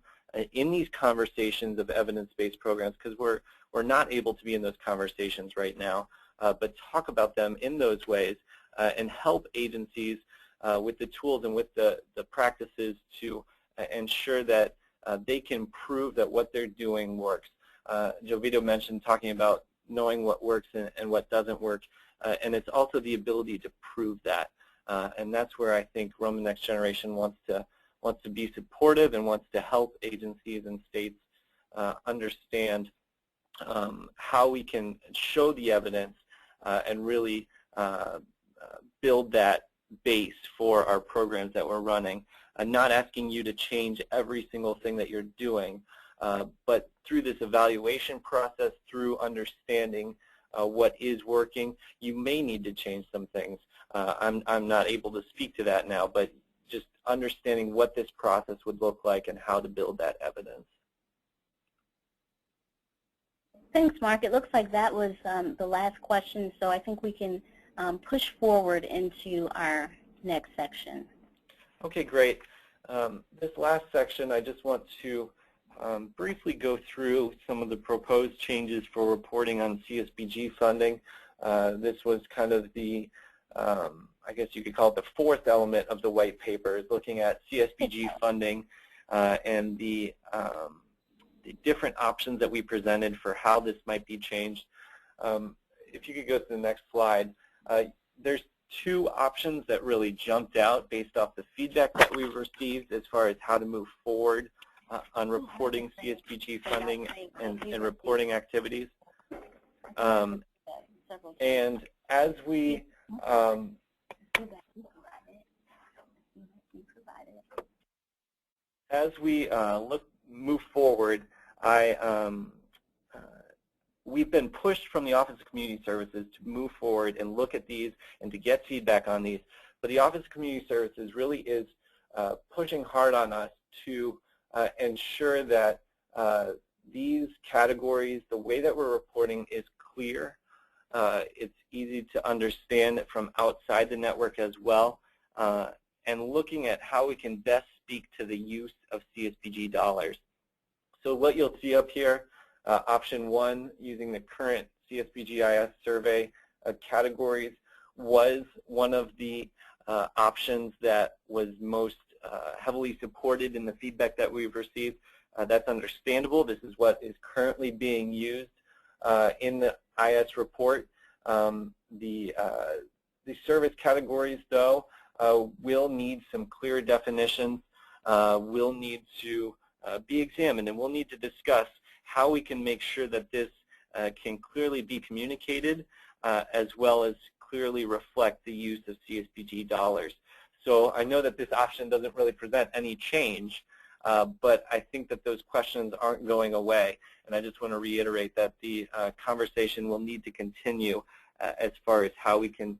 in these conversations of evidence-based programs, because we're not able to be in those conversations right now, but talk about them in those ways and help agencies with the tools and with the practices to ensure that they can prove that what they're doing works. Jovito mentioned talking about knowing what works and what doesn't work, and it's also the ability to prove that. And that's where I think ROMA Next Generation wants to be supportive and wants to help agencies and states understand how we can show the evidence and really build that base for our programs that we're running. Not asking you to change every single thing that you're doing, but through this evaluation process, through understanding what is working, you may need to change some things. I'm not able to speak to that now, but just understanding what this process would look like and how to build that evidence. Thanks, Mark. It looks like that was the last question, so I think we can push forward into our next section. Okay, great. This last section, I just want to briefly go through some of the proposed changes for reporting on CSBG funding. This was kind of the, I guess you could call it the fourth element of the white paper, is looking at CSBG funding and the different options that we presented for how this might be changed. If you could go to the next slide, there's two options that really jumped out based off the feedback that we've received as far as how to move forward on reporting CSBG funding and reporting activities. And as we move forward, we've been pushed from the Office of Community Services to move forward and look at these and to get feedback on these. But the Office of Community Services really is pushing hard on us to ensure that these categories, the way that we're reporting, is clear. It's easy to understand from outside the network as well, and looking at how we can best speak to the use of CSBG dollars. So what you'll see up here, option one, using the current CSBGIS survey categories, was one of the options that was most heavily supported in the feedback that we've received. That's understandable. This is what is currently being used in the IS report. The service categories, though, will need some clear definitions, will need to be examined, and we'll need to discuss how we can make sure that this can clearly be communicated as well as clearly reflect the use of CSBG dollars. So I know that this option doesn't really present any change, but I think that those questions aren't going away, and I just want to reiterate that the conversation will need to continue as far as how we can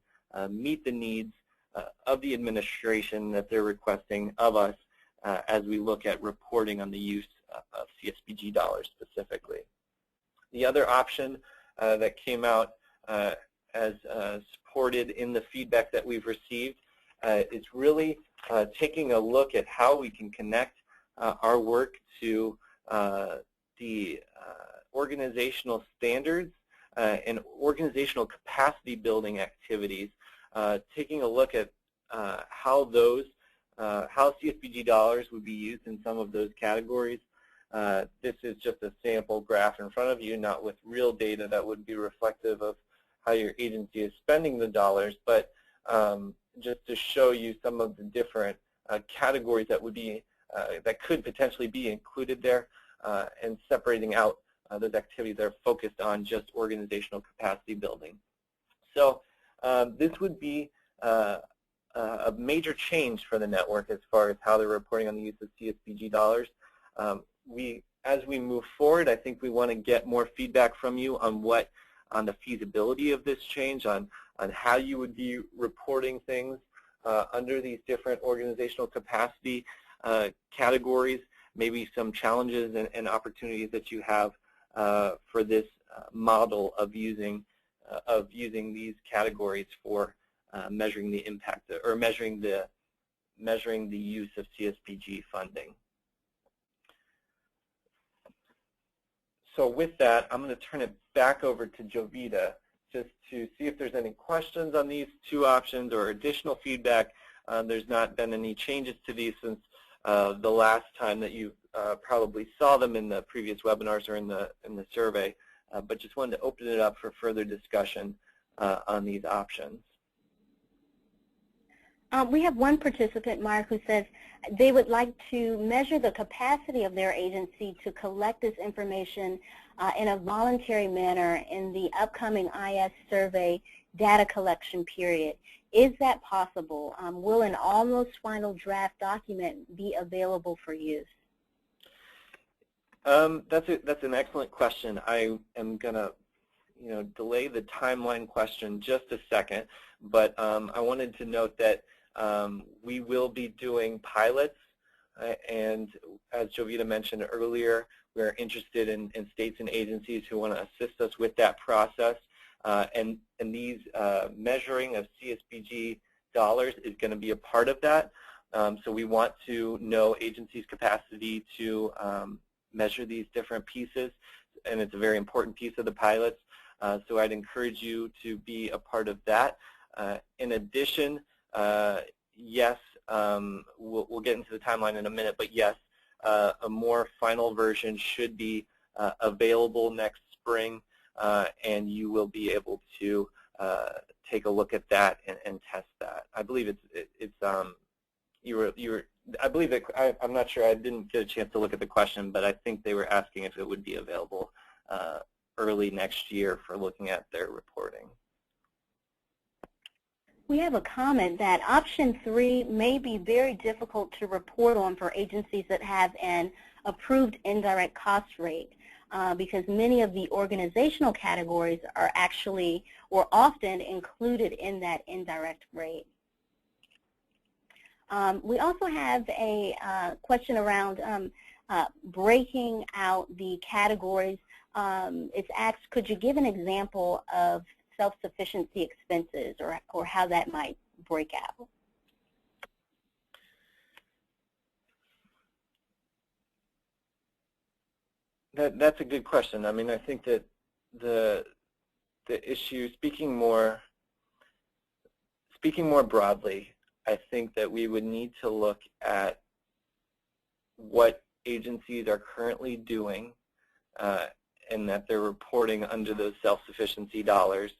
meet the needs of the administration that they're requesting of us as we look at reporting on the use of CSBG dollars specifically. The other option that came out as supported in the feedback that we've received is really taking a look at how we can connect our work to the organizational standards and organizational capacity building activities, taking a look at how CSBG dollars would be used in some of those categories. This is just a sample graph in front of you, not with real data that would be reflective of how your agency is spending the dollars, but just to show you some of the different categories that would be that could potentially be included there, and separating out those activities that are focused on just organizational capacity building. So this would be a major change for the network as far as how they're reporting on the use of CSBG dollars. As we move forward, I think we want to get more feedback from you on the feasibility of this change, on how you would be reporting things under these different organizational capacity categories, maybe some challenges and opportunities that you have for this model of using these categories for measuring the impact or measuring the use of CSBG funding. So with that, I'm going to turn it back over to Jovita just to see if there's any questions on these two options or additional feedback. There's not been any changes to these since the last time that you probably saw them in the previous webinars or in the survey, but just wanted to open it up for further discussion on these options. We have one participant, Mark, who says they would like to measure the capacity of their agency to collect this information in a voluntary manner in the upcoming IS survey data collection period. Is that possible? Will an almost final draft document be available for use? That's an excellent question. I am going to delay the timeline question just a second, but I wanted to note that we will be doing pilots, and as Jovita mentioned earlier, we're interested in states and agencies who want to assist us with that process, and these measuring of CSBG dollars is going to be a part of that. So we want to know agencies' capacity to measure these different pieces, and it's a very important piece of the pilots. So I'd encourage you to be a part of that. In addition, yes, we'll get into the timeline in a minute, but yes, a more final version should be available next spring, and you will be able to take a look at that and test that. I believe I'm not sure, I didn't get a chance to look at the question, but I think they were asking if it would be available early next year for looking at their reporting. We have a comment that option 3 may be very difficult to report on for agencies that have an approved indirect cost rate because many of the organizational categories are actually or often included in that indirect rate. We also have a question around breaking out the categories. It's asked, could you give an example of self-sufficiency expenses or how that might break out? That's a good question. I mean, I think that the issue, speaking more broadly, I think that we would need to look at what agencies are currently doing and that they're reporting under those self-sufficiency dollars,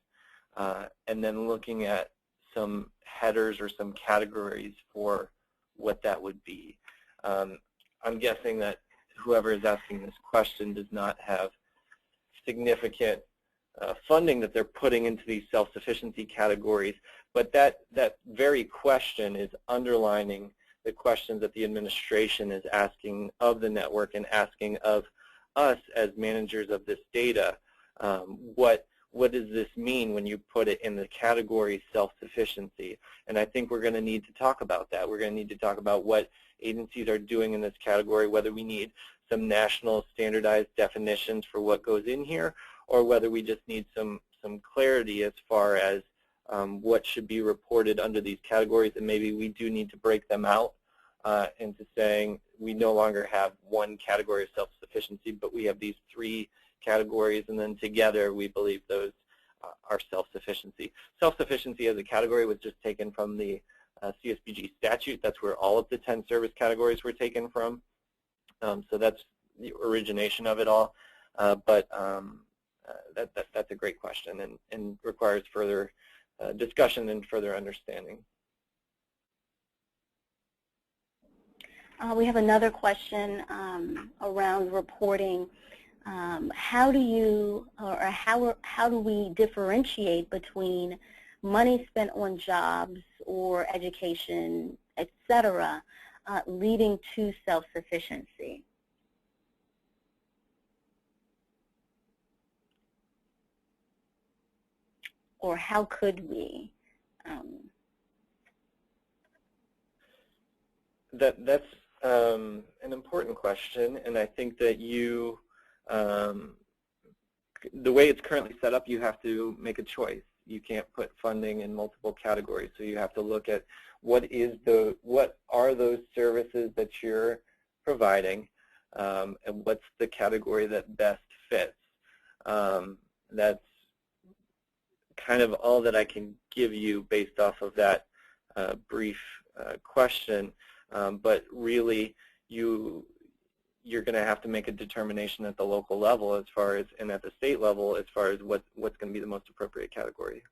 and then looking at some headers or some categories for what that would be. I'm guessing that whoever is asking this question does not have significant funding that they're putting into these self-sufficiency categories, but that very question is underlining the questions that the administration is asking of the network and asking of us as managers of this data. What what does this mean when you put it in the category self-sufficiency? And I think we're going to need to talk about that. We're going to need to talk about what agencies are doing in this category, whether we need some national standardized definitions for what goes in here, or whether we just need some clarity as far as what should be reported under these categories, and maybe we do need to break them out into saying we no longer have one category of self-sufficiency, but we have these three categories, and then together we believe those are self-sufficiency. Self-sufficiency as a category was just taken from the CSBG statute. That's where all of the 10 service categories were taken from. So that's the origination of it all. That's a great question and requires further discussion and further understanding. We have another question around reporting. How do you, or how do we differentiate between money spent on jobs or education, etc., leading to self-sufficiency? Or how could we? That's an important question, and I think that you, the way it's currently set up, you have to make a choice. You can't put funding in multiple categories, so you have to look at what are those services that you're providing, and what's the category that best fits. That's kind of all that I can give you based off of that brief question. But really, you're going to have to make a determination at the local level as far as, and at the state level as far as what's going to be the most appropriate category.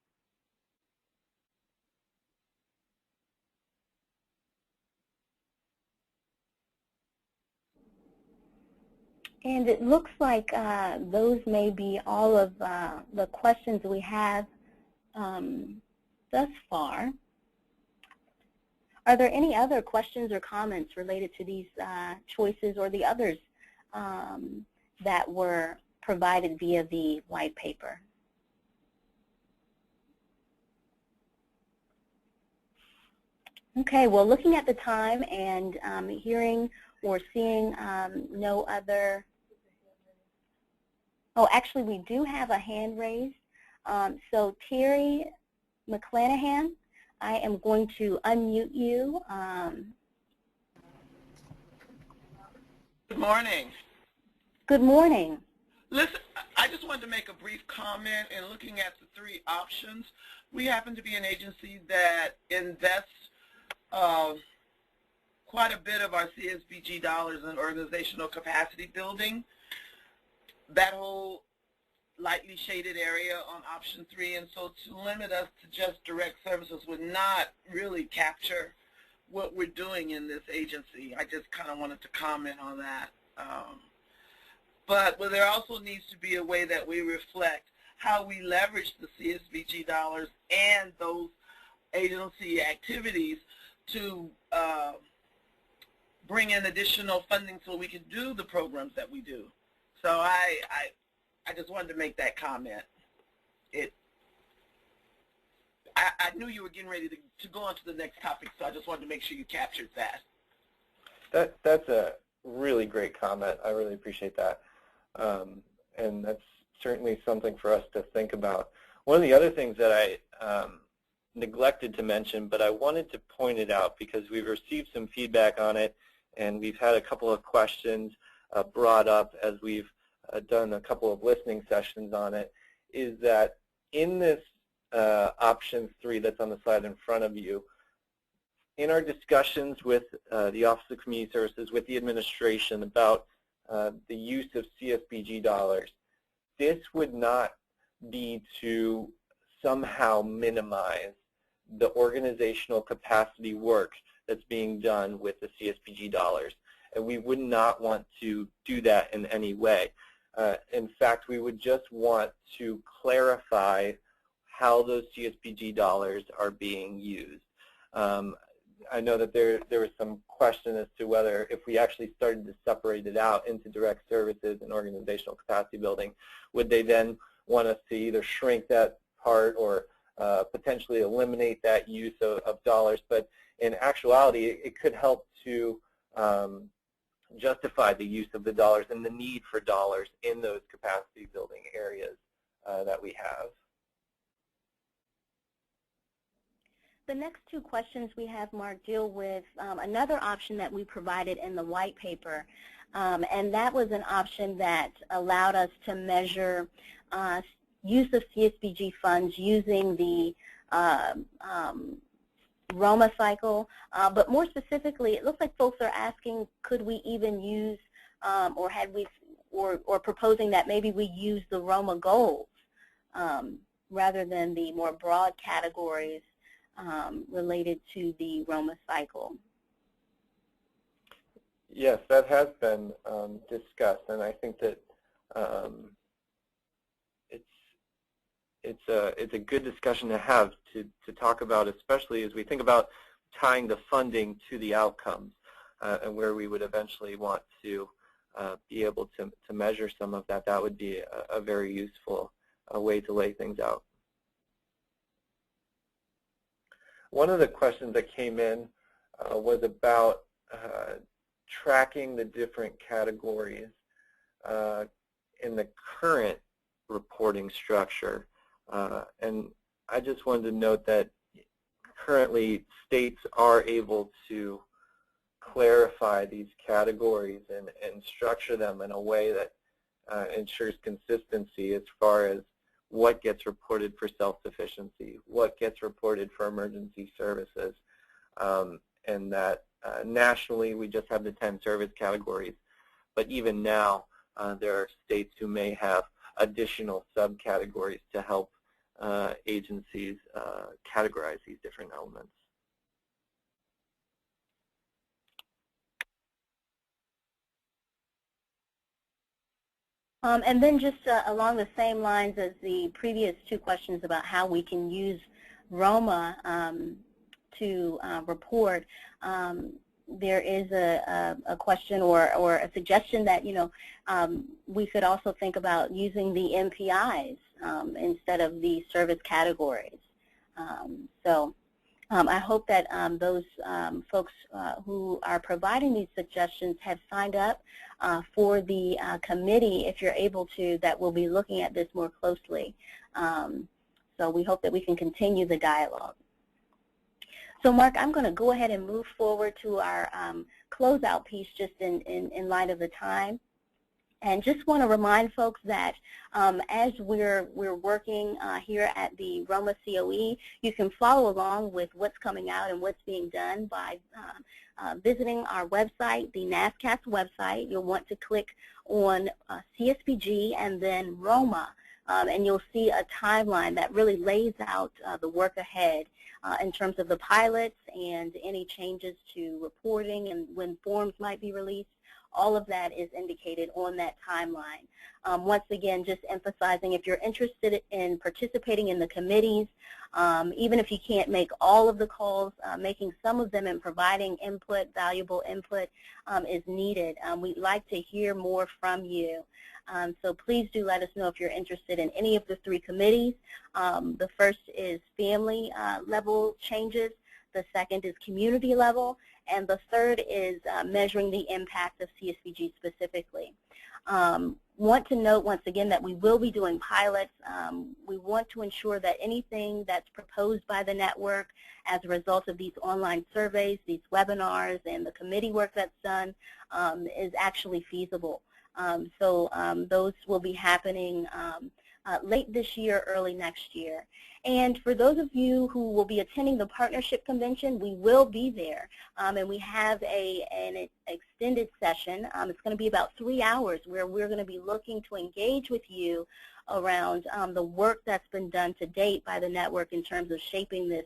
And it looks like those may be all of the questions we have thus far. Are there any other questions or comments related to these choices or the others that were provided via the white paper? Okay, well, looking at the time and hearing or seeing no other. Oh, actually, we do have a hand raised. So Terry McClanahan, I am going to unmute you. Good morning. Good morning. Listen, I just wanted to make a brief comment in looking at the three options. We happen to be an agency that invests quite a bit of our CSBG dollars in organizational capacity building. That whole lightly shaded area on option 3, and so to limit us to just direct services would not really capture what we're doing in this agency. I just kind of wanted to comment on that. But there also needs to be a way that we reflect how we leverage the CSBG dollars and those agency activities to bring in additional funding so we can do the programs that we do. So I just wanted to make that comment. I knew you were getting ready to go on to the next topic, so I just wanted to make sure you captured that. That's a really great comment. I really appreciate that. And that's certainly something for us to think about. One of the other things that I neglected to mention, but I wanted to point it out because we've received some feedback on it, and we've had a couple of questions brought up as we've done a couple of listening sessions on it, is that in this option 3 that's on the slide in front of you, in our discussions with the Office of Community Services, with the administration about the use of CSBG dollars, this would not be to somehow minimize the organizational capacity work that's being done with the CSBG dollars. And we would not want to do that in any way. In fact, we would just want to clarify how those CSBG dollars are being used. I know that there was some question as to whether if we actually started to separate it out into direct services and organizational capacity building, would they then want us to either shrink that part or potentially eliminate that use of dollars. But in actuality, it could help to justify the use of the dollars and the need for dollars in those capacity building areas that we have. The next two questions we have, Mark, deal with another option that we provided in the white paper, and that was an option that allowed us to measure use of CSBG funds using the ROMA cycle, but more specifically, it looks like folks are asking, could we even use, or proposing that maybe we use the ROMA goals rather than the more broad categories related to the ROMA cycle. Yes, that has been discussed, and I think that it's a good discussion to have to talk about, especially as we think about tying the funding to the outcomes and where we would eventually want to be able to measure some of that. That would be a very useful way to lay things out. One of the questions that came in was about tracking the different categories in the current reporting structure. And I just wanted to note that currently states are able to clarify these categories and structure them in a way that ensures consistency as far as what gets reported for self-sufficiency, what gets reported for emergency services, and that nationally we just have the 10 service categories. But even now, there are states who may have additional subcategories to help agencies categorize these different elements. And then just along the same lines as the previous two questions about how we can use ROMA to report, there is a question or a suggestion that, we could also think about using the MPIs instead of the service categories. I hope that those folks who are providing these suggestions have signed up for the committee, if you're able to, that will be looking at this more closely. So we hope that we can continue the dialogue. So Mark, I'm going to go ahead and move forward to our closeout piece just in light of the time. And just want to remind folks that as we're working here at the ROMA COE, you can follow along with what's coming out and what's being done by visiting our website, the NASCAS website. You'll want to click on CSBG and then ROMA, and you'll see a timeline that really lays out the work ahead in terms of the pilots and any changes to reporting and when forms might be released. All of that is indicated on that timeline. Once again, just emphasizing, if you're interested in participating in the committees, even if you can't make all of the calls, making some of them and providing input, valuable input is needed. We'd like to hear more from you. So please do let us know if you're interested in any of the three committees. The first is family level changes. The second is community level, and the third is measuring the impact of CSBG specifically. Want to note once again that we will be doing pilots. We want to ensure that anything that's proposed by the network as a result of these online surveys, these webinars, and the committee work that's done is actually feasible. So those will be happening late this year, early next year. And for those of you who will be attending the partnership convention, we will be there. And we have an extended session. It's going to be about 3 hours where we're going to be looking to engage with you around the work that's been done to date by the network in terms of shaping this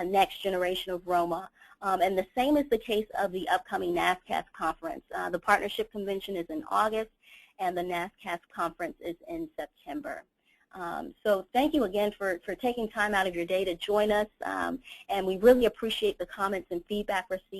next generation of ROMA. And the same is the case of the upcoming NASCAS conference. The partnership convention is in August, and the NASCAS conference is in September. So thank you again for taking time out of your day to join us, and we really appreciate the comments and feedback received.